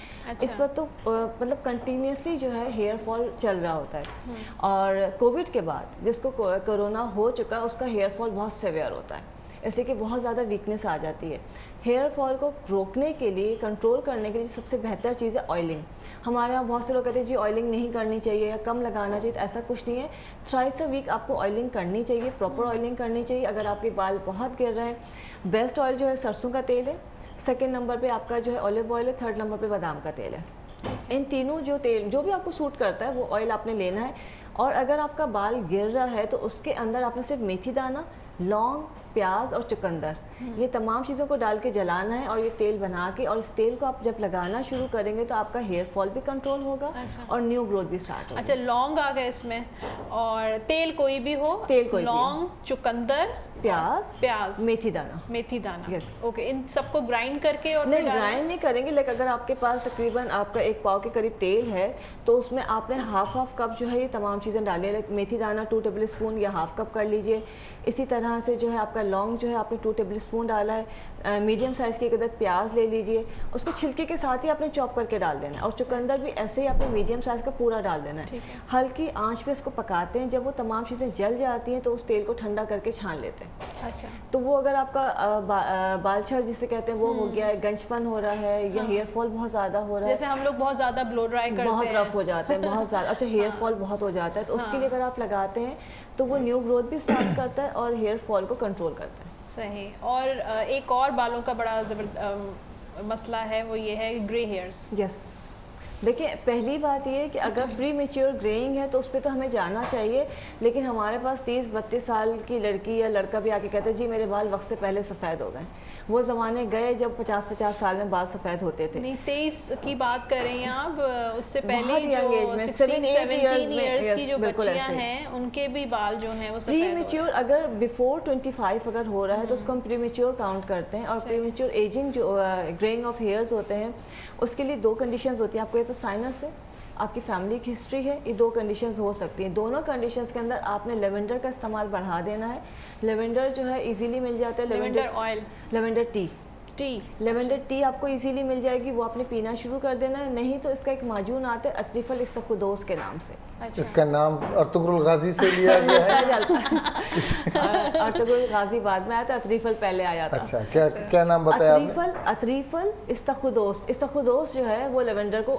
इस वक्त तो मतलब कंटिन्यूसली जो है हेयर फॉल चल रहा होता है और कोविड के बाद जिसको कोरोना हो चुका है उसका हेयर फॉल बहुत सीवियर होता है, इसलिए कि बहुत ज़्यादा वीकनेस आ जाती है। हेयर फॉल को रोकने के लिए, कंट्रोल करने के लिए सबसे बेहतर चीज़ है ऑयलिंग। हमारे यहाँ बहुत से लोग कहते हैं जी ऑयलिंग नहीं करनी चाहिए या कम लगाना चाहिए, तो ऐसा कुछ नहीं है। थ्राइस अ वीक आपको ऑयलिंग करनी चाहिए, प्रॉपर ऑयलिंग करनी चाहिए। अगर आपके बाल बहुत गिर रहे हैं, बेस्ट ऑयल जो है सरसों का तेल है, सेकेंड नंबर पे आपका जो है ऑलिव ऑयल है, थर्ड नंबर पे बादाम का तेल है। इन तीनों जो तेल जो भी आपको सूट करता है वो ऑयल आपने लेना है। और अगर आपका बाल गिर रहा है तो उसके अंदर आपने सिर्फ मेथी दाना, लौंग, प्याज और चुकंदर, ये तमाम चीज़ों को डाल के जलाना है और ये तेल बना के, और इस तेल को आप जब लगाना शुरू करेंगे तो आपका हेयर फॉल भी कंट्रोल होगा और न्यू ग्रोथ भी स्टार्ट होगा। अच्छा, लौंग आ गए इसमें, और तेल कोई भी हो, तेल कोई लौंग, चुकंदर, प्याज, मेथी दाना, यस, ओके। इन सबको ग्राइंड करके और नहीं ग्राइंड नहीं करेंगे, लेकिन अगर आपके पास तकरीबन आपका 1 पाव के करीब तेल है तो उसमें आपने हाफ कप जो है ये तमाम चीज़ें डाली है। मेथी दाना 2 टेबल स्पून या हाफ कप कर लीजिए। इसी तरह से जो है आपका लौंग जो है आपने 2 टेबल स्पून डाला है। मीडियम साइज़ की एक अदद प्याज ले लीजिए, उसको छिलके के साथ ही आपने चॉप करके डाल देना है। और चुकंदर भी ऐसे ही आपने मीडियम साइज़ का पूरा डाल देना है। हल्की आंच पे इसको पकाते हैं, जब वो तमाम चीज़ें जल जाती हैं तो उस तेल को ठंडा करके छान लेते हैं। अच्छा, तो वो अगर आपका बाल झड़ जिसे कहते हैं वो हो गया है, गंजपन हो रहा है या हेयर फॉल बहुत ज़्यादा हो रहा है, जैसे हम लोग बहुत ज़्यादा ब्लो ड्राई करते हैं, बहुत रफ हो जाते हैं, बहुत ज़्यादा, अच्छा हेयर फॉल बहुत हो जाता है, तो उसके लिए अगर आप लगाते हैं तो वो न्यू ग्रोथ भी स्टार्ट करता है और हेयर फॉल को कंट्रोल करता है। सही। और एक और बालों का बड़ा मसला है, वो ये है ग्रे हेयर्स। यस, देखिए पहली बात ये है कि अगर प्री मेच्योर ग्रेइंग है तो उस पर तो हमें जाना चाहिए, लेकिन हमारे पास 30-32 साल की लड़की या लड़का भी आके कहते हैं जी मेरे बाल वक्त से पहले सफ़ेद हो गए। वो ज़माने गए जब 50-50 साल में बाल सफ़ेद होते थे। नहीं, 23 की बात कर रही हैं आप, उससे पहले जो 16-17 ईयर्स की जो बच्चियां हैं उनके भी बाल जो हैं वो सफ़ेद। प्री मेच्योर अगर बिफोर 25 अगर हो रहा है तो उसको हम प्री मेच्योर काउंट करते हैं। और प्री मेच्योर एजिंग जो ग्रेइंग ऑफ हेयर्स होते हैं उसके लिए 2 कंडीशंस होती हैं। आपको ये तो साइनस है, आपकी फैमिली की हिस्ट्री है, ये 2 कंडीशंस हो सकती हैं। दोनों कंडीशंस के अंदर आपने लेवेंडर का इस्तेमाल बढ़ा देना है। लेवेंडर जो है इजीली मिल जाता है, lavender oil, lavender T lavender T आपको इजीली मिल जाएगी, वो आपने पीना शुरू कर देना है। नहीं तो इसका एक माजून आता है अतरीफल इस्तखुदोस के नाम से। अच्छा। इसका नाम अर्तुगरुल गाजी से लिया गया है। अर्तुगरुल गाजी बाद में आया था, अतरीफल पहले आया था। अच्छा, क्या नाम बताया आपने? अतरीफल इस्तखुदोस। इस्तखुदोस जो है वो लेवेंडर को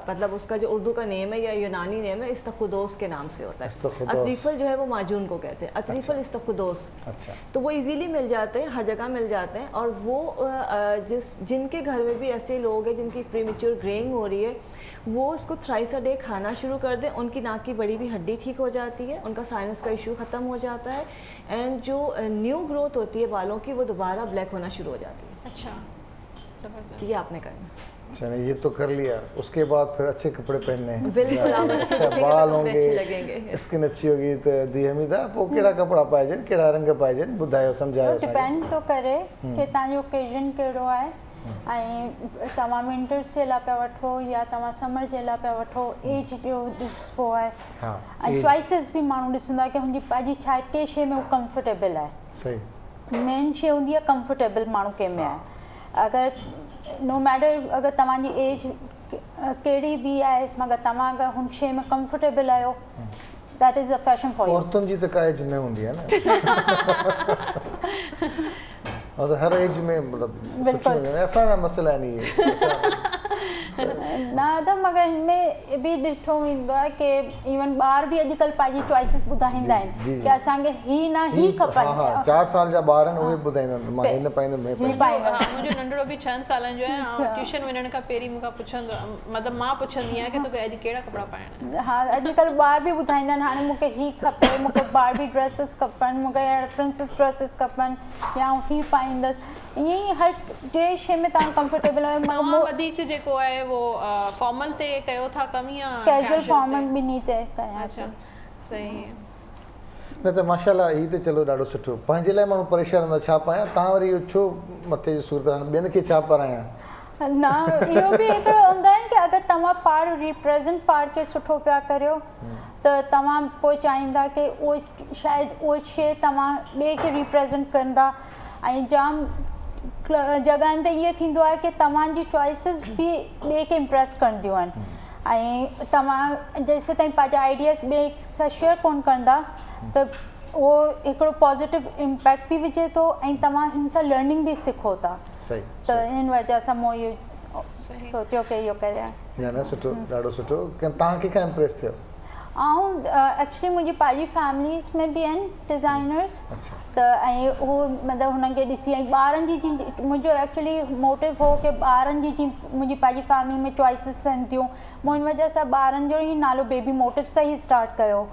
मतलब उसका जो उर्दू का नेम है या यूनानी नेम है इस्तखुदोस के नाम से होता है। अतरीफल जो है वो माजून को कहते हैं, अतरीफल इस्तखुदोस। अच्छा। तो वो इजीली मिल जाते हैं, हर जगह मिल जाते हैं। और वो जिनके घर में भी ऐसे लोग हैं जिनकी प्रीमेच्योर ग्रेइंग हो रही है, वो उसको थ्राइस अ डे खाना शुरू कर दें, उनकी नाक की बड़ी भी हड्डी ठीक हो जाती है, उनका साइनस का इशू ख़त्म हो जाता है, एंड जो न्यू ग्रोथ होती है बालों की वो दोबारा ब्लैक होना शुरू हो जाती है। अच्छा, ज़बरदस्त। ये आपने करना। चलिए, ये तो कर लिया। उसके बाद फिर अच्छे कपड़े पहनने हैं। बिल्कुल, आप अच्छे अच्छा दिखेंगे, बाल तो होंगे, लगेंगे। स्किन अच्छी होगी तो दी हमीदा वो केड़ा कपड़ा पाइजन, केड़ा रंग पाइजन, ॿुधायो सम्झायो। डिपेंड तो करे कि तव्हांजो ओकेजन कहिड़ो आहे ऐं तव्हां विंटर्स जे लाइ पिया वठो या तव्हां समर जे लाइ पिया वठो, एज जो ॾिसबो आहे ऐं चॉइसिस बि माण्हू ॾिसंदो आहे कि हुनजी पंहिंजी छा के शइ में हू कंफर्टेबल आहे। सही, मेन शइ हूंदी आहे कंफर्टेबल माण्हू कंहिं में आहे। अगरि नो मैटर अगरि तव्हांजी एज कहिड़ी बि आहे, मगर तव्हां अगरि हुन शइ में कंफर्टेबल आहियो, that is a fashion for U. औरतुनि जी त का एज न हूंदी आहे न। और हर एज में मतलब असांजा मसइला आहिनि इहे। न त मगर हिनमें बि ॾिठो वेंदो आहे कि इवन ॿार बि अॼुकल्ह पंहिंजी चॉइसिस ॿुधाईंदा आहिनि कि असांखे ही न ही खपनि। 4 साल जा ॿार आहिनि, उहे ॿुधाईंदा आहिनि मां हिन पाईंदुमि। मुंहिंजो नंढड़ो बि 6 सालनि जो आहे ऐं ट्यूशन वञण खां पहिरीं मूंखां पुछंदो, मतिलबु मां पुछंदी आहियां कि तोखे अॼु कहिड़ा कपिड़ा पाइणा आहिनि। हा, अॼुकल्ह ॿार बि ॿुधाईंदा आहिनि हाणे मूंखे ही खपे, मूंखे बारबी ड्रेसिस खपनि, मूंखे प्रिंसेस ड्रेसिस खपनि या ही पाईंदसि। ईअं ई हर जे शइ में तव्हां कंफर्टेबल आहियो। तव्हां वधीक जेको आहे वो फॉर्मल ते कयो था कम या कैजुअल फॉर्मल ॿिन्ही ते कयां। अच्छा, सही। न त माशाल्लाह ही त चलो ॾाढो सुठो। पंहिंजे लाइ माण्हू परेशान हूंदो छा पायां, तव्हां वरी इहो छो मथे जो सूरत ॿियनि खे छा पारायां? न, इहो बि हिकिड़ो हूंदो आहे कि अगरि तव्हां पार रिप्रेज़ेंट पार खे सुठो पिया करियो त तव्हां पोइ चाहींदा कि उहो शायदि उहो शइ तव्हां ॿिए खे रिप्रेज़ेंट कंदा। ऐं जाम जॻहियुनि ते इहो थींदो आहे कि तव्हांजी चॉइसिस बि ॿिए खे इम्प्रेस कंदियूं आहिनि ऐं तव्हां जेसि ताईं पंहिंजा आइडियाज़ ॿिए सां शेयर कोन कंदा त उहो हिकिड़ो पॉज़िटिव इम्पैक्ट बि विझे थो ऐं तव्हां हिन सां लर्निंग बि सिखो था। सही, त हिन वजह सां मूं इहो सोचियो कि इहो करियां। न सुठो, ॾाढो सुठो। तव्हां कंहिंखां इम्प्रेस थियो? ऐं एक्चुअली मुंहिंजी पंहिंजी फैमिलीज़ में बि आहिनि डिज़ाइनर्स, त ऐं उहो मतिलबु हुननि खे ॾिसी ऐं ॿारनि जी मुंहिंजो एक्चुअली मोटिव हो कि ॿारनि जी मुंहिंजी पंहिंजी फैमिली में चॉइसिस थियनि थियूं। मूं हिन वजह सां ॿारनि जो ई नालो बेबी मोटिव सां ई स्टार्ट कयो।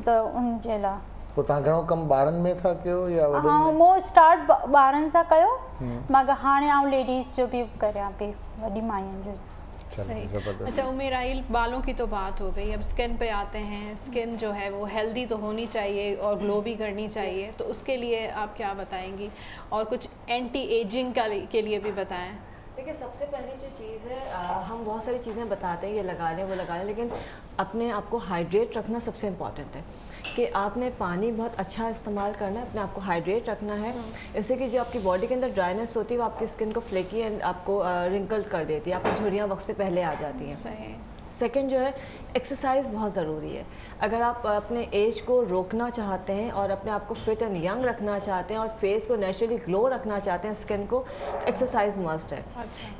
त उनजे लाइ पोइ तव्हां घणो कमु ॿारनि में था कयो या वॾनि में? मूं स्टार्ट ॿारनि सां कयो, मगर हाणे आउं लेडीज़ जो भी करियां पई, वॾी माइयुनि जो। सही। अच्छा उमेराइल, बालों की तो बात हो गई, अब स्किन पे आते हैं। स्किन जो है वो हेल्दी तो होनी चाहिए और ग्लो भी करनी चाहिए, तो उसके लिए आप क्या बताएंगी और कुछ एंटी एजिंग के लिए भी बताएं। देखिए, सबसे पहली जो चीज़ है, हम बहुत सारी चीज़ें बताते हैं ये लगा लें वो लगा लें, लेकिन अपने आप को हाइड्रेट रखना सबसे इम्पॉर्टेंट है कि आपने पानी बहुत अच्छा इस्तेमाल करना है, अपने आप को हाइड्रेट रखना है। इससे कि जो आपकी बॉडी के अंदर ड्राइनेस होती है वो आपकी स्किन को फ्लेकी एंड आपको रिंकल्ड कर देती है, आपकी झुर्रियाँ वक्त से पहले आ जाती हैं। सेकंड जो है, एक्सरसाइज बहुत ज़रूरी है। अगर आप अपने एज को रोकना चाहते हैं और अपने आप को फिट एंड यंग रखना चाहते हैं और फेस को नेचुरली ग्लो रखना चाहते हैं, स्किन को, तो एक्सरसाइज मस्ट है।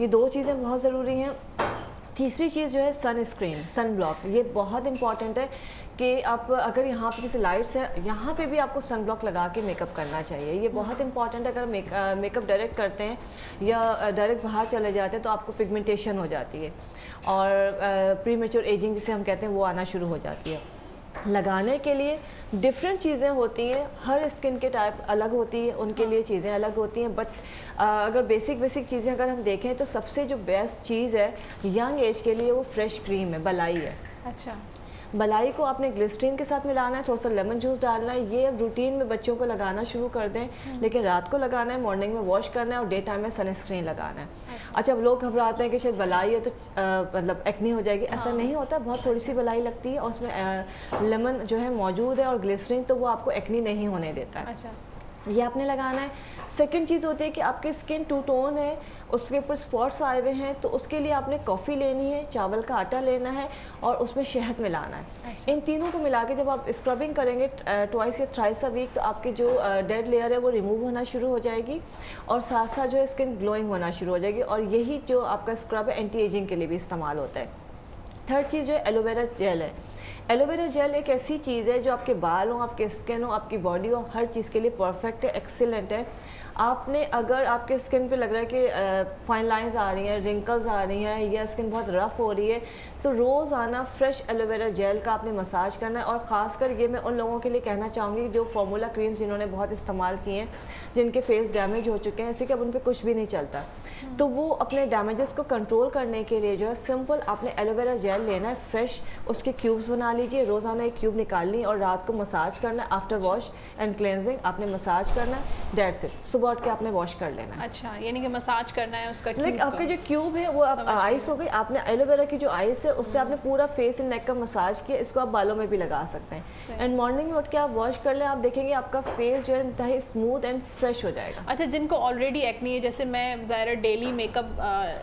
ये 2 चीज़ें बहुत ज़रूरी हैं। तीसरी चीज़ जो है सन स्क्रीन, सन ब्लॉक, ये बहुत इंपॉर्टेंट है कि आप अगर यहाँ पे जैसे लाइट्स है, यहाँ पे भी आपको सन ब्लॉक लगा के मेकअप करना चाहिए। ये बहुत इंपॉर्टेंट है। अगर मेकअप डायरेक्ट करते हैं या डायरेक्ट बाहर चले जाते हैं तो आपको पिगमेंटेशन हो जाती है और प्रीमेच्योर एजिंग जिसे हम कहते हैं वो आना शुरू हो जाती है। लगाने के लिए डिफरेंट चीज़ें होती हैं, हर स्किन के टाइप अलग होती है, उनके लिए चीज़ें अलग होती हैं। बट अगर बेसिक चीज़ें अगर हम देखें तो सबसे जो बेस्ट चीज़ है यंग एज के लिए वो फ्रेश क्रीम है, बलाई है। अच्छा, बलाई को आपने ग्लिसरीन के साथ मिलाना है, थोड़ा सा लेमन जूस डालना है। ये अब रूटीन में बच्चों को लगाना शुरू कर दें, लेकिन रात को लगाना है, मॉर्निंग में वॉश करना है और डे टाइम में सनस्क्रीन लगाना है। अच्छा, अब लोग घबराते हैं कि शायद बलाई है तो मतलब एक्नी हो जाएगी। ऐसा नहीं होता, बहुत थोड़ी सी बलाई लगती है और उसमें लेमन जो है मौजूद है और ग्लिसरीन, तो वो आपको एक्नी नहीं होने देता है। अच्छा, ये आपने लगाना है। सेकंड चीज़ होती है कि आपकी स्किन टू टोन है, उसके ऊपर स्पॉट्स आए हुए हैं, तो उसके लिए आपने कॉफ़ी लेनी है, चावल का आटा लेना है और उसमें शहद मिलाना है। अच्छा। इन तीनों को मिला के जब आप स्क्रबिंग करेंगे ट्वाइस या थ्राइस अ वीक, तो आपकी जो डेड लेयर है वो रिमूव होना शुरू हो जाएगी और साथ साथ जो है स्किन ग्लोइंग होना शुरू हो जाएगी। और यही जो आपका स्क्रब है एंटी एजिंग के लिए भी इस्तेमाल होता है। थर्ड चीज़ जो है एलोवेरा जेल है। एलोवेरा जेल एक ऐसी चीज़ है जो आपके बाल हो, आपके स्किन हो, आपकी बॉडी हो, हर चीज़ के लिए परफेक्ट है, एक्सीलेंट है। आपने अगर आपके स्किन पे लग रहा है कि फाइन लाइंस आ रही हैं, रिंकल्स आ रही हैं या स्किन बहुत रफ़ हो रही है, तो रोज़ाना फ्रेश एलोवेरा जेल का आपने मसाज करना है। और ख़ासकर ये मैं उन लोगों के लिए कहना चाहूँगी जो फार्मूला क्रीम्स जिन्होंने बहुत इस्तेमाल किए हैं, जिनके फेस डैमेज हो चुके हैं, ऐसे कि अब उन पर कुछ भी नहीं चलता, तो वो अपने डैमेजेस को कंट्रोल करने के लिए जो है सिंपल आपने एलोवेरा जेल लेना है फ्रेश, उसके क्यूब्स बना लीजिए, रोज़ाना एक क्यूब निकालनी और रात को मसाज करना है। आफ्टर वॉश एंड क्लेंजिंग आपने मसाज करना है, डेट्स इट। सुबह उठ के आपने वॉश कर लेना है। अच्छा, यानी कि मसाज करना है उसका लाइक आपके जो क्यूब है वो आप आइस हो गई, आपने एलोवेरा की जो आइस है उससे आपने पूरा फेस एंड नेक का मसाज किया, इसको आप बालों में भी लगा सकते हैं। एंड मॉर्निंग में उठ के आप वॉश कर लें, आप देखेंगे आपका फेस जो है इंतहाई स्मूथ एंड फ्रेश हो जाएगा। अच्छा, जिनको ऑलरेडी एक्ने है, जैसे मैं ज़ाहिर डेली मेकअप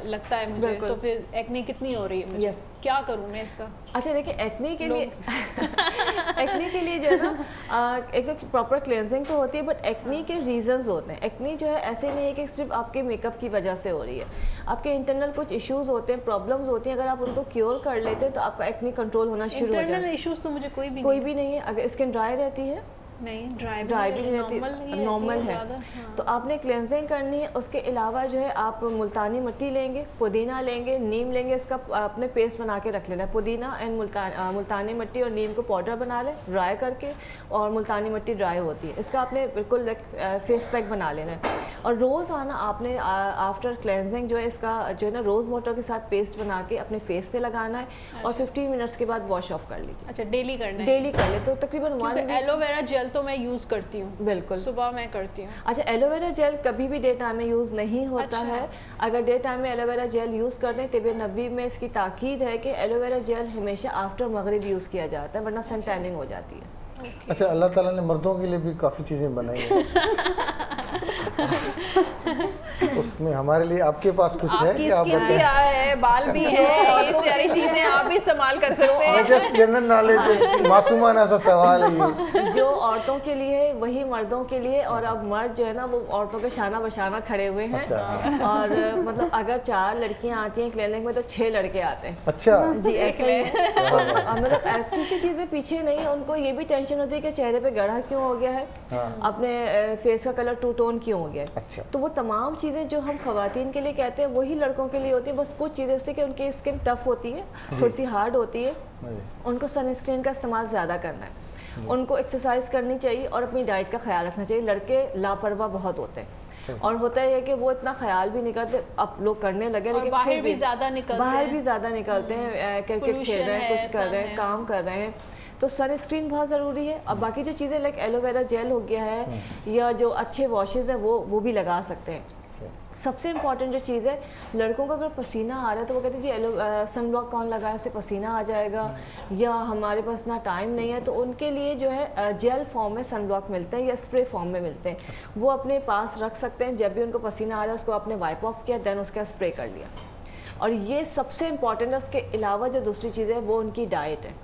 लगता है मुझे, तो फिर एक्ने कितनी हो रही है मुझे, क्या करूँ मैं इसका? अच्छा देखिए, एक्ने के लिए एक्ने के लिए जो है ना एक प्रॉपर क्लेंजिंग तो होती है, बट एक्ने के रीजंस होते हैं। एक्ने जो है ऐसे नहीं है कि सिर्फ आपके मेकअप की वजह से हो रही है, आपके इंटरनल कुछ इश्यूज होते हैं, प्रॉब्लम्स होती हैं। अगर आप उनको क्योर कर लेते हैं तो आपका एक्ने कंट्रोल होना शुरू हो जाता है। इंटरनल इश्यूज तो मुझे कोई भी नहीं है। अगर स्किन ड्राई रहती है, नहीं, ड्राई भी नहीं रहती, नॉर्मल है, हाँ। तो आपने क्लेंजिंग करनी है। उसके अलावा जो है आप मुल्तानी मिट्टी लेंगे, पुदीना लेंगे, नीम लेंगे, इसका आपने पेस्ट बना के रख लेना है। पुदीना एंड मुल्तानी मिट्टी और नीम को पाउडर बना लें ड्राई करके, और मुल्तानी मिट्टी ड्राई होती है, इसका आपने बिल्कुल फेस पैक बना लेना है। और रोज़ाना आपने आफ्टर क्लेंजिंग जो है इसका जो है ना रोज़ वाटर के साथ पेस्ट बना के अपने फेस पे लगाना है। अच्छा। और 15 मिनट्स के बाद वॉश ऑफ कर लीजिए। अच्छा, डेली करना है? डेली कर ले तो तकरीबन एलोवेरा जेल तो मैं यूज़ करती हूँ, बिल्कुल सुबह मैं करती हूँ। अच्छा, एलोवेरा जेल कभी भी डे टाइम में यूज़ नहीं होता है। अगर डे टाइम में एलोवेरा जेल यूज़ कर दें, तिब नबी में इसकी ताकीद है कि एलोवेरा जेल हमेशा आफ्टर मगरिब यूज़ किया जाता है, वरना सन टैनिंग हो जाती है। अच्छा, अल्लाह ताला ने मर्दों के लिए भी काफ़ी चीज़ें बनाई हैं। उसमें हमारे लिए आपके पास कुछ है कि आप भी है, बाल भी है, ये सारी चीजें आप भी इस्तेमाल कर सकते हैं। जस्ट जनरल नॉलेज, मासूमाना सा सवाल है ये। जो औरतों के लिए वही मर्दों के लिए, और अब मर्द जो है ना वो औरतों के शाना बशाना खड़े हुए हैं। अच्छा। और मतलब अगर 4 लड़कियां आती हैं क्लिनिक में तो 6 लड़के आते हैं। अच्छा जी, ऐसे ही मतलब किसी चीज़ से पीछे नहीं, उनको ये भी टेंशन होती है कि चेहरे पे गढ़ा क्यों हो गया है, अपने फेस का कलर टू टोन क्यों हो गया है। अच्छा। तो वो तमाम चीज़ें जो हम खवातीन के लिए कहते हैं वही लड़कों के लिए होती है। बस कुछ चीज़ें जैसे कि उनकी स्किन टफ होती है, थोड़ी सी हार्ड होती है, उनको सनस्क्रीन का इस्तेमाल ज़्यादा करना है, उनको एक्सरसाइज करनी चाहिए और अपनी डाइट का ख्याल रखना चाहिए। लड़के लापरवाह बहुत होते हैं, और होता है कि वो इतना ख्याल भी नहीं करते, अब लोग करने लगे, लेकिन बाहर भी ज़्यादा निकलते हैं, क्रिकेट खेल रहे हैं, कुछ कर रहे हैं, काम कर रहे हैं, तो सनस्क्रीन बहुत ज़रूरी है। अब बाकी जो चीज़ें लाइक एलोवेरा जेल हो गया है या जो अच्छे वॉशेज़ हैं वो भी लगा सकते हैं। सबसे इम्पॉर्टेंट जो चीज़ है, लड़कों का अगर पसीना आ रहा है तो वो कहते हैं जी सन ब्लॉक कौन लगाए, उससे पसीना आ जाएगा, या हमारे पास ना टाइम नहीं है, तो उनके लिए जो है जेल फॉर्म में सन ब्लॉक मिलते हैं या स्प्रे फॉर्म में मिलते हैं, वो अपने पास रख सकते हैं। जब भी उनको पसीना आ रहा है उसको आपने वाइप ऑफ किया, देन उसका स्प्रे कर लिया। और ये सबसे इम्पॉर्टेंट है। उसके अलावा जो दूसरी चीज़ है वो उनकी डाइट है,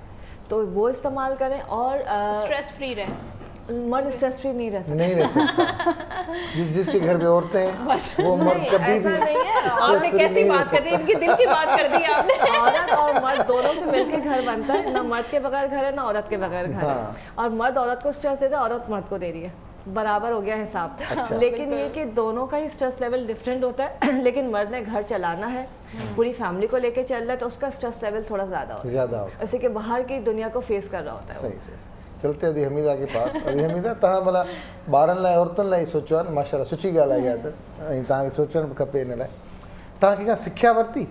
तो वो इस्तेमाल करें। और स्ट्रेस फ्री रहे। मर्द स्ट्रेस फ्री नहीं रह सकता। जिसके घर में औरतें हैं वो मर्द कभी भी नहीं है। आपने कैसी बात कर दी, इनकी दिल की बात कर दी आपने। औरत और मर्द दोनों से मिलकर घर बनता है, ना मर्द के बगैर घर है ना औरत के बगैर घर है। और मर्द औरत को स्ट्रेस देता है, औरत मर्द को दे रही है, बराबर हो गया हिसाब। अच्छा। लेकिन ये कि दोनों का ही स्ट्रेस लेवल डिफरेंट होता है। लेकिन मर्द ने घर चलाना है, पूरी फैमिली को लेके चल रहा है, तो उसका स्ट्रेस लेवल थोड़ा ज़्यादा होता है, जैसे कि बाहर की दुनिया को फेस कर रहा होता है। सही चलते अदी हमीदा के पास। अदी हमीदा, तव्हां भला ॿारनि लाइ औरतुनि लाइ सोचियो आहे न, माशाल्लाह सुठी ॻाल्हि आहे इहा त, ऐं तव्हांखे सोचणु बि खपे इन लाइ। तव्हां कंहिंखां सिखिया वरिती?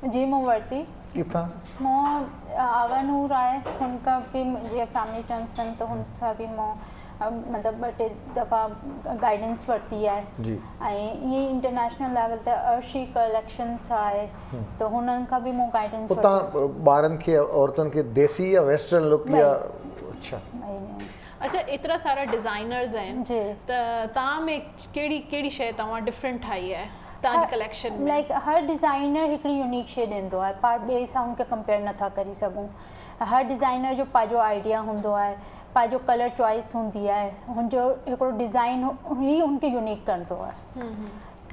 जी मूं वरिती। किथां? मूं आगा नूर आहे, हुनखां बि मुंहिंजे फैमिली टर्म्स आहिनि, त हुन सां बि मूं मतिलबु 2-3 दफ़ा गाइडेंस वरिती आहे। जी। ऐं ईअं इंटरनेशनल लेवल ते अर्शी कलेक्शंस आहे, त हुननि खां बि मूं गाइडेंस तव्हां ॿारनि खे औरतुनि खे देसी या वेस्टर्न लुक या? अच्छा। अच्छा एतिरा सारा डिज़ाइनर्स आहिनि जी त तव्हां में कहिड़ी शइ तव्हां डिफरेंट ठाही आहे तव्हांजी कलेक्शन में? लाइक हर डिज़ाइनर हिकिड़ी यूनिक शइ ॾींदो आहे, पाण ॿिए सां हुनखे कंपेयर नथा करे सघूं। हर डिज़ाइनर जो पंहिंजो आइडिया हूंदो आहे, पंहिंजो कलर चॉइस हूंदी आहे, हुनजो हिकिड़ो डिज़ाइन ई हुनखे यूनिक कंदो आहे।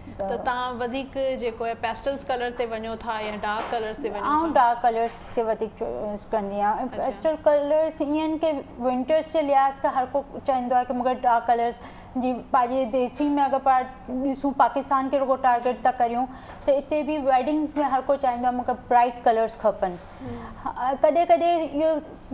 त तव्हां वधीक जेको आहे पेस्टल्स कलर ते वञो था या डार्क कलर्स ते वञो आउं था? डार्क कलर्स ते वधीक चॉइस कंदी आहियां। पेस्टल कलर्स ईअं आहिनि की विंटर्स जे लिहाज़ खां हर को चाहींदो आहे की मूंखे डार्क कलर्स जी पंहिंजे देसी में अगरि पाण ॾिसूं पाकिस्तान खे रुगो टारगेट था करियूं त हिते बि वेडिंग्स में हर को चाहींदो आहे मूंखे ब्राइट कलर्स खपनि। कॾहिं कॾहिं इहो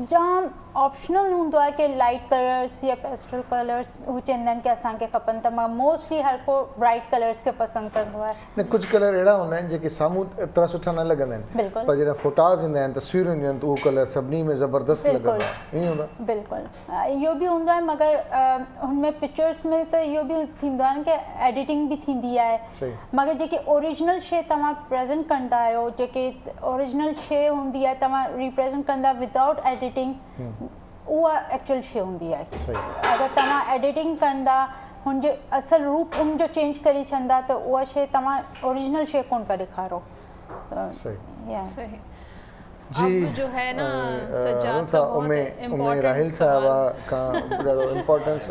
जाम ऑप्शनल हूंदो आहे की लाइट कलर्स या पेस्टल कलर्स हू चवंदा आहिनि की असांखे खपनि, त मां मोस्टली हर को ब्राइट कलर्स खे पसंदि कंदो आहे। न कुझु कलर अहिड़ा हूंदा आहिनि जेके साम्हूं एतिरा सुठा न लॻंदा आहिनि, बिल्कुलु पर जॾहिं फोटास ईंदा आहिनि तस्वीरूं ईंदियूं आहिनि त उहो कलर सभिनी में ज़बरदस्त लॻंदो आहे, ईअं हूंदो आहे? बिल्कुलु इहो बि हूंदो आहे, मगर हुनमें पिक्चर्स में त इहो बि थींदो आहे न की एडिटिंग बि थींदी आहे, मगर जेके ओरिजिनल शइ तव्हां प्रेज़ेंट कंदा आहियो, जेके ओरिजिनल शइ हूंदी आहे तव्हां रिप्रेज़ेंट कंदा विदाउट एडिटिंग, उहा एक्चुअल शइ हूंदी आहे। अगरि तव्हां एडिटिंग कंदा हुनजो असल रूप हुनजो चेंज करे छॾंदा त उहा शइ तव्हां ओरिजिनल शइ कोन था ॾेखारो। सही जी जो है ना सजाद का उम्मे राहिल साहबा का ॾाढो इम्पोर्टेंट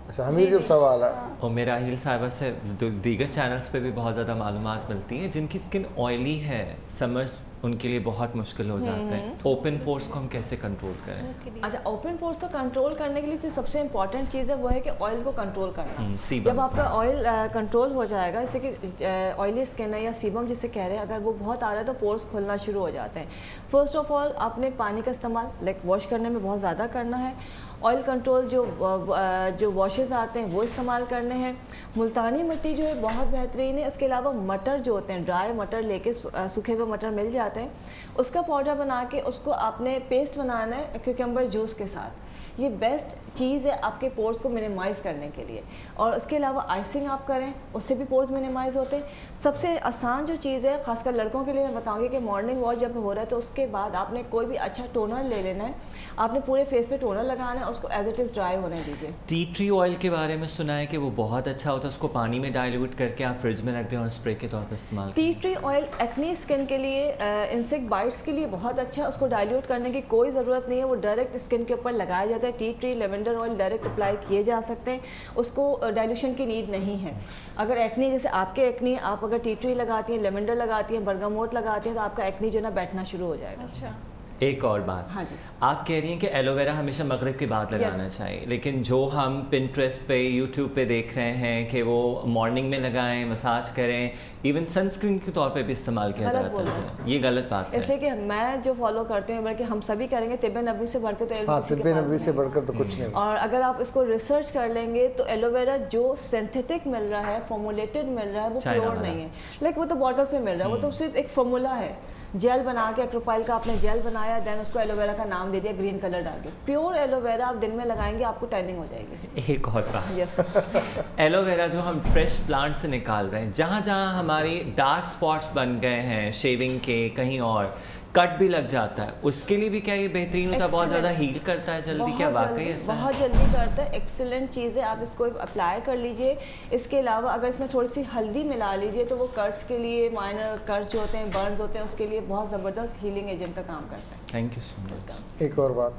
अच्छा हमीद जो सवाल है। उम्मे राहिल साहबा से दीगर चैनल्स पे भी बहुत ज़्यादा मालूमात मिलती हैं जिनकी स्किन ऑयली है, समर्स उनके लिए बहुत मुश्किल हो जाता है, ओपन पोर्स को हम कैसे कंट्रोल करें? अच्छा ओपन पोर्स को कंट्रोल करने के लिए जो सबसे इम्पॉर्टेंट चीज़ है वो है कि ऑयल को कंट्रोल करना। जब आपका ऑयल कंट्रोल हो जाएगा, जैसे कि ऑयली स्किन है या सीबम जिसे कह रहे हैं, अगर वो बहुत आ रहा है तो पोर्स खुलना शुरू हो जाते हैं। फर्स्ट ऑफ ऑल आपने पानी का इस्तेमाल लाइक वॉश करने में बहुत ज़्यादा करना है। ऑयल कंट्रोल जो वॉशेस आते हैं वो इस्तेमाल करने हैं। मुल्तानी मिट्टी जो है बहुत बेहतरीन है। इसके अलावा मटर जो होते हैं, ड्राई मटर लेके सूखे हुए मटर मिल जाते हैं, उसका पाउडर बना के उसको आपने पेस्ट बनाना है क्यूकम्बर जूस के साथ। ये बेस्ट चीज़ है आपके पोर्स को मिनिमाइज़ करने के लिए। और उसके अलावा आइसिंग आप करें, उससे भी पोर्स मिनिमाइज़ होते हैं। सबसे आसान जो चीज़ है खासकर लड़कों के लिए मैं बताऊंगी कि मॉर्निंग वॉश जब हो रहा है तो उसके बाद आपने कोई भी अच्छा टोनर ले लेना है, आपने पूरे फेस पे टोनर लगाना है, उसको एज इट इज़ ड्राई होने दीजिए। टी ट्री ऑयल के बारे में सुना है कि वो बहुत अच्छा होता है, उसको पानी में डाइल्यूट करके आप फ्रिज में रख दें और स्प्रे के तौर पर इस्तेमाल। Tea tree oil acne skin के लिए, इंसेक्ट बाइट्स के लिए बहुत अच्छा है, उसको डाइल्यूट करने की कोई ज़रूरत नहीं है, वो डायरेक्ट स्किन के ऊपर लगाया जाता है। Tea tree lavender oil direct apply किए जा सकते हैं, उसको डाइल्यूशन की नीड नहीं है। अगर एक्ने जैसे आपके एक्ने, आप अगर टी ट्री लगाती हैं, लेवेंडर लगाती हैं, बर्गामोट लगाती हैं, तो आपका एक्ने जो है ना बैठना शुरू हो जाएगा। अच्छा एक और बात, हाँ जी, आप कह रही हैं कि एलोवेरा हमेशा मगरिब के बाद लगाना चाहिए, लेकिन जो हम पिंटरेस्ट पे यूट्यूब पे देख रहे हैं कि वो मॉर्निंग में लगाएं, मसाज करें, इवन सनस्क्रीन के तौर पे भी इस्तेमाल किया जाता है, ये गलत बात है। इसलिए कि मैं जो फॉलो करते हैं, बल्कि हम सभी करेंगे, तिब्बे नबी से बढ़कर तो तिब्बे नबी से बढ़कर तो कुछ नहीं। और अगर आप इसको रिसर्च कर लेंगे तो एलोवेरा जो सिंथेटिक मिल रहा है, फॉर्मुलेटेड मिल रहा है, वो प्योर नहीं है। लाइक वो तो बॉटल्स में मिल रहा है, वो तो सिर्फ एक फार्मूला है। जेल बना के एक्रोपाइल का आपने जेल बनाया, देन उसको एलोवेरा का नाम दे दिया, ग्रीन कलर डाल के। प्योर एलोवेरा आप दिन में लगाएंगे, आपको टैनिंग हो जाएगी। एक और बात, एलोवेरा जो हम फ्रेश प्लांट से निकाल रहे हैं, जहाँ जहाँ हमारी डार्क स्पॉट्स बन गए हैं शेविंग के, कहीं और कट भी लग जाता है, उसके लिए भी क्या ये बेहतरीन होता है? बहुत ज़्यादा हील करता है जल्दी? क्या वाकई ऐसा? बहुत जल्दी करता है, एक्सीलेंट चीज़ है, आप इसको अप्लाई कर लीजिए। इसके अलावा अगर इसमें थोड़ी सी हल्दी मिला लीजिए तो वो कट्स के लिए, माइनर कट्स जो होते हैं, बर्न्स होते हैं, उसके लिए बहुत ज़बरदस्त हीलिंग एजेंट का काम करता है। Thank you so much. एक और बात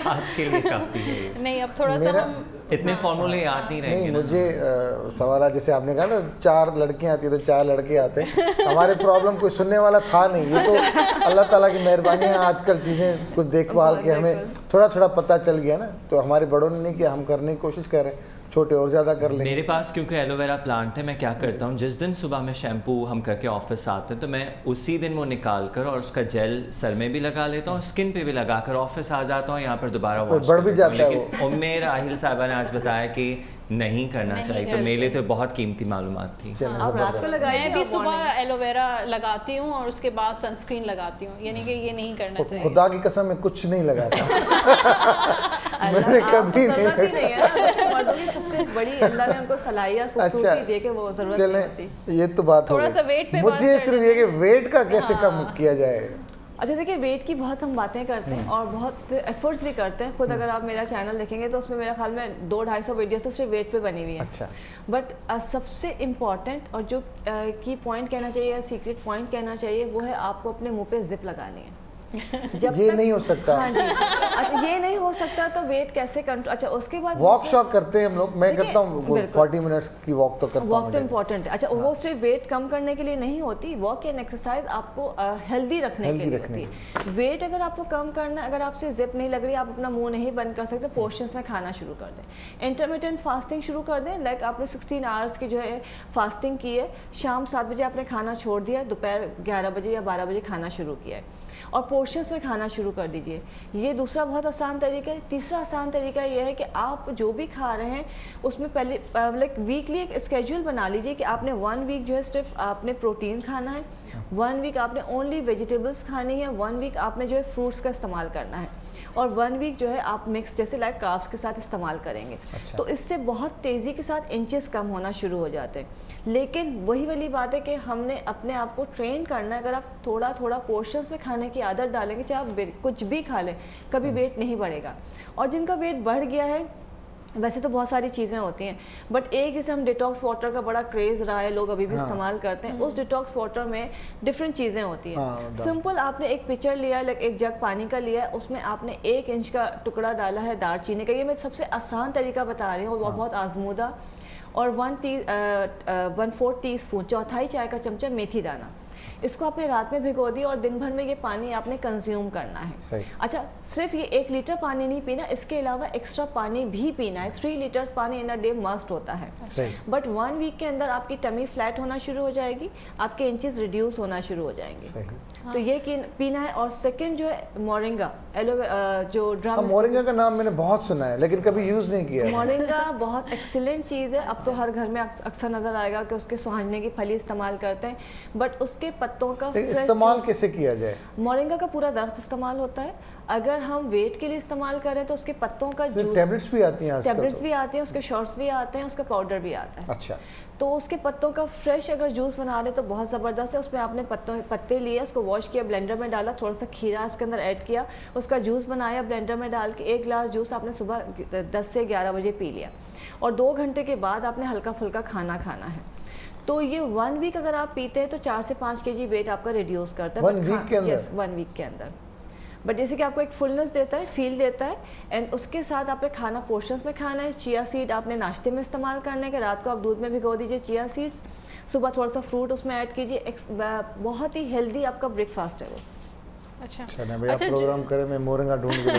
आज के लिए काफ़ी है। नहीं अब थोड़ा सा हम इतने फॉर्मूले याद नहीं रहेंगे। नहीं मुझे सवाल जैसे आपने कहा ना 4 लड़कियां आती है तो 4 लड़के आते हैं, हमारे प्रॉब्लम कोई सुनने वाला था नहीं। ये तो अल्लाह ताला की मेहरबानी है, आजकल चीज़ें कुछ देखभाल के हमें थोड़ा थोड़ा पता चल गया ना, तो हमारे बड़ों ने नहीं किया, हम करने की कोशिश कर रहे हैं, छोटे और ज़्यादा कर लेंगे। मेरे पास क्योंकि एलोवेरा प्लांट है, मैं क्या करता हूँ, जिस दिन सुबह में शैम्पू हम करके ऑफिस आते हैं तो मैं उसी दिन वो निकाल कर और उसका जेल सर में भी लगा लेता हूँ, स्किन पे भी लगा कर ऑफिस आ जाता हूँ, यहाँ पर दोबारा वॉश बढ़ भी जाता है वो। उम्मे राहिल साहबा ने आज बताया कि नहीं करना चाहिए, तो मेरे लिए तो बहुत कीमती मालूमात थी। आप रात को लगाइए। मैं भी सुबह एलोवेरा लगाती हूँ और उसके बाद सनस्क्रीन लगाती हूँ, यानी कि ये नहीं करना चाहिए। खुदा की कसम मैं कुछ नहीं लगाता मैंने कभी नहीं है। मर्दों की सबसे बड़ी अल्लाह ने उनको सलाहियत खूबसूरती दे के वो जरूरत नहीं होती। ये तो बात थोड़ा सा वेट पे मुझे सिर्फ ये कि वेट का कैसे कम किया जाए। अच्छा देखिए, वेट की बहुत हम बातें करते हैं और बहुत एफर्ट्स भी करते हैं खुद। अगर आप मेरा चैनल देखेंगे तो उसमें मेरा ख्याल में 200-250 वीडियोस तो सिर्फ वेट पे बनी हुई है। अच्छा। बट सबसे इम्पॉर्टेंट और जो की पॉइंट कहना चाहिए या सीक्रेट पॉइंट कहना चाहिए वो है आपको अपने मुंह पे जिप लगानी है। जब ये नहीं हो सकता। हाँ जी। अच्छा, ये नहीं हो सकता तो वेट कैसे कंट्रोल। अच्छा, उसके बाद वॉक शॉक करते हैं हम लोग, मैं करता हूँ 40 मिनट्स की वॉक तो करता हूँ। वॉक तो इम्पोर्टेंट है। अच्छा, वो सिर्फ वेट कम करने के लिए नहीं होती, वॉक एंड एक्सरसाइज आपको हेल्दी रखने के लिए होती है। वेट अगर आपको कम करना है, अगर आपसे जिप नहीं लग रही, आप अपना मुंह नहीं बंद कर सकते, पोर्शंस में खाना शुरू कर दें। इंटरमिटेंट फास्टिंग शुरू कर दें। लाइक आपने 16 आवर्स की जो है फास्टिंग की है, शाम 7 बजे आपने खाना छोड़ दिया, दोपहर 11 बजे या 12 बजे खाना शुरू किया है और पोर्शंस में खाना शुरू कर दीजिए। ये दूसरा बहुत आसान तरीका है। तीसरा आसान तरीका ये है कि आप जो भी खा रहे हैं उसमें पहले लाइक वीकली एक स्केड्यूल बना लीजिए कि आपने 1 वीक जो है सिर्फ आपने प्रोटीन खाना है, 1 वीक आपने ओनली वेजिटेबल्स खानी है, 1 वीक आपने जो है फ्रूट्स का इस्तेमाल करना है और 1 वीक जो है आप मिक्स जैसे लाइक कार्ब्स के साथ इस्तेमाल करेंगे। अच्छा। तो इससे बहुत तेज़ी के साथ इंचेस कम होना शुरू हो जाते हैं। लेकिन वही वाली बात है कि हमने अपने आप को ट्रेन करना है। अगर आप थोड़ा थोड़ा पोर्शंस में खाने की आदत डालेंगे, चाहे आप कुछ भी खा लें, कभी वेट नहीं बढ़ेगा। और जिनका वेट बढ़ गया है, वैसे तो बहुत सारी चीज़ें होती हैं, बट एक जैसे हम डिटॉक्स वाटर का बड़ा क्रेज़ रहा है, लोग अभी भी इस्तेमाल करते हैं। उस डिटॉक्स वाटर में डिफरेंट चीज़ें होती हैं। सिंपल आपने एक पिक्चर लिया है, एक जग पानी का लिया है, उसमें आपने 1 इंच का टुकड़ा डाला है दालचीनी का। ये मैं सबसे आसान तरीका बता रही हूँ और बहुत आजमूदा। और 1/4 टीस्पून, चौथाई चाय का चमचा मेथी दाना, इसको आपने रात में भिगो दिया और दिन भर में ये पानी आपने कंज्यूम करना है। अच्छा, सिर्फ ये 1 लीटर पानी नहीं पीना, इसके अलावा एक्स्ट्रा पानी भी पीना है। 3 लीटर्स पानी इन अ डे मस्ट होता है। बट 1 वीक के अंदर आपकी टमी फ्लैट होना शुरू हो जाएगी, आपके इंचेस रिड्यूस होना शुरू हो जाएंगे। तो ये पीना है। और सेकंड जो है मोरिंगा, जो ड्रम। मोरिंगा का नाम मैंने बहुत सुना है लेकिन कभी यूज नहीं किया। मोरिंगा बहुत एक्सीलेंट चीज़ है। अब तो हर घर में अक्सर नजर आएगा कि उसके सुहाने की फली इस्तेमाल करते हैं, बट उसके पत्तों का इस्तेमाल कैसे किया जाए? मोरिंगा का पूरा दर्ख्त इस्तेमाल होता है। अगर हम वेट के लिए इस्तेमाल करें तो उसके पत्तों का जूस, टैबलेट्स भी आती हैं, टैबलेट्स भी आते हैं, उसके शॉट्स भी आते हैं, उसका पाउडर भी आता है। अच्छा। तो उसके पत्तों का फ्रेश अगर जूस बना रहे तो बहुत ज़बरदस्त है। उसमें आपने पत्ते लिए, उसको वॉश किया, ब्लेंडर में डाला, थोड़ा सा खीरा उसके अंदर ऐड किया, उसका जूस बनाया, ब्लेंडर में डाल के 1 गिलास जूस आपने सुबह 10 से 11 बजे पी लिया और 2 घंटे के बाद आपने हल्का फुल्का खाना खाना है। तो ये 1 वीक अगर आप पीते हैं तो 4 से 5 kg वेट आपका रिड्यूस करता है 1 वीक के अंदर। यस, 1 वीक के अंदर। बट जैसे कि आपको एक फुलनेस देता है, फील देता है। एंड उसके साथ आपने खाना पोर्शंस में खाना है। चिया सीड आपने नाश्ते में इस्तेमाल करने के, रात को आप दूध में भिगो दीजिए चिया सीड्स, सुबह थोड़ा सा फ्रूट उसमें ऐड कीजिए। बहुत ही हेल्दी आपका ब्रेकफास्ट है वो। अच्छा, अच्छा, प्रोग्राम करें, मैं मोरिंगा ढूंढ के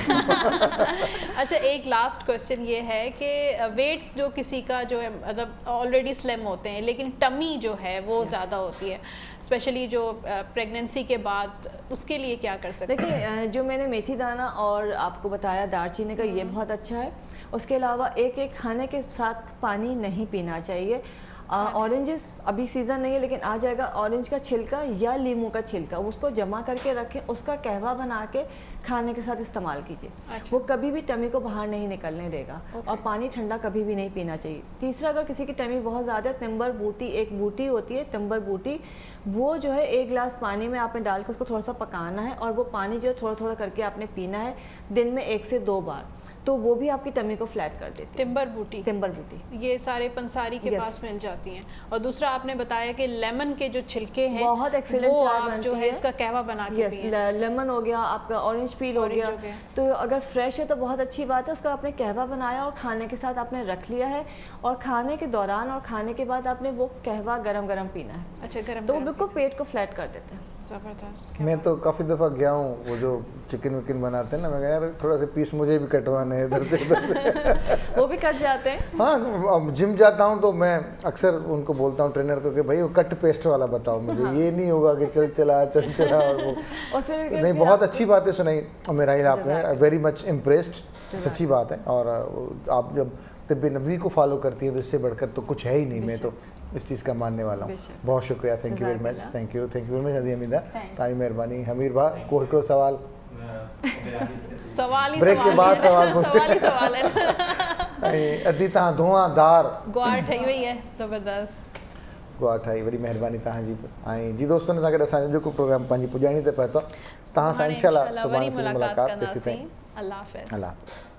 अच्छा, एक लास्ट क्वेश्चन ये है कि वेट जो किसी का जो है मतलब ऑलरेडी स्लिम होते हैं लेकिन टमी जो है वो ज़्यादा होती है, स्पेशली जो प्रेगनेंसी के बाद, उसके लिए क्या कर सकते हैं? देखिए, जो मैंने मेथी दाना और आपको बताया दालचीनी का, ये बहुत अच्छा है। उसके अलावा एक खाने के साथ पानी नहीं पीना चाहिए। ऑरेंजेस अभी सीज़न नहीं है लेकिन आ जाएगा। ऑरेंज का छिलका या लीमू का छिलका, उसको जमा करके रखें, उसका कहवा बना के खाने के साथ इस्तेमाल कीजिए। अच्छा। वो कभी भी टमी को बाहर नहीं निकलने देगा। और पानी ठंडा कभी भी नहीं पीना चाहिए। तीसरा, अगर किसी की टमी बहुत ज़्यादा है, तिम्बर बूटी, एक बूटी होती है तिम्बर बूटी, वो जो है 1 गिलास पानी में आपने डाल के उसको थोड़ा सा पकाना है और वो पानी जो है थोड़ा थोड़ा करके आपने पीना है दिन में 1 से 2 बार। तो वो भी आपकी टमी को फ्लैट कर देती है। टिम्बर बूटी, टिम्बर बूटी ये सारे पंसारी के पास मिल जाती हैं। और दूसरा आपने बताया कि लेमन के जो छिलके हैं बहुत एक्सीलेंट वो आप जो है इसका कहवा बना के पिएं। लेमन हो गया आपका, ऑरेंज पील हो गया। तो अगर फ्रेश है तो बहुत अच्छी बात है। उसका आपने कहवा बनाया और खाने के साथ आपने रख लिया है और खाने के दौरान और खाने के बाद आपने वो कहवा गरम गरम पीना है। अच्छा, गरम तो बिल्कुल पेट को फ्लैट कर देते हैं। ज़बरदस्त। मैं तो काफ़ी दफ़ा गया हूँ, वो जो चिकन विकन बनाते हैं ना, मैं यार थोड़ा सा पीस मुझे भी कटवाना है इधर से उधर से। वो भी कट जाते हैं। हाँ, जिम जाता हूँ तो मैं अक्सर उनको बोलता हूँ ट्रेनर को कि भाई वो कट पेस्ट वाला बताओ मुझे। हाँ। ये नहीं होगा कि चल चला और वो नहीं। बहुत अच्छी बातें सुनाई मेरा, आपने वेरी मच इम्प्रेस्ड, सच्ची बात है। और आप जब तिब्बी नबी को फॉलो करती है तो इससे बढ़कर तो कुछ है ही नहीं। मैं तो इस चीज़ का मानने वाला हूँ। बहुत शुक्रिया, thank you very much, thank you very much हदी हमीदा, ताई मेहरबानी। हमीर भा को हिकिड़ो सवाल ब्रेक के बाद सवाल है। अदी तव्हां धुआंधार ग्वार ठही वई है, ज़बरदस्त। दुआ ठाही वॾी महिरबानी तव्हांजी बि ऐं जी दोस्तनि सां गॾु असांजो जेको प्रोग्राम पंहिंजी पुॼाणी ते पहुतो तव्हां सां इंशाल्लाह वरी सुभाणे मुलाक़ात मुलाक़ात कंदासीं। अल्लाह हाफ़िज़। अल्लाह हाफ़िज़।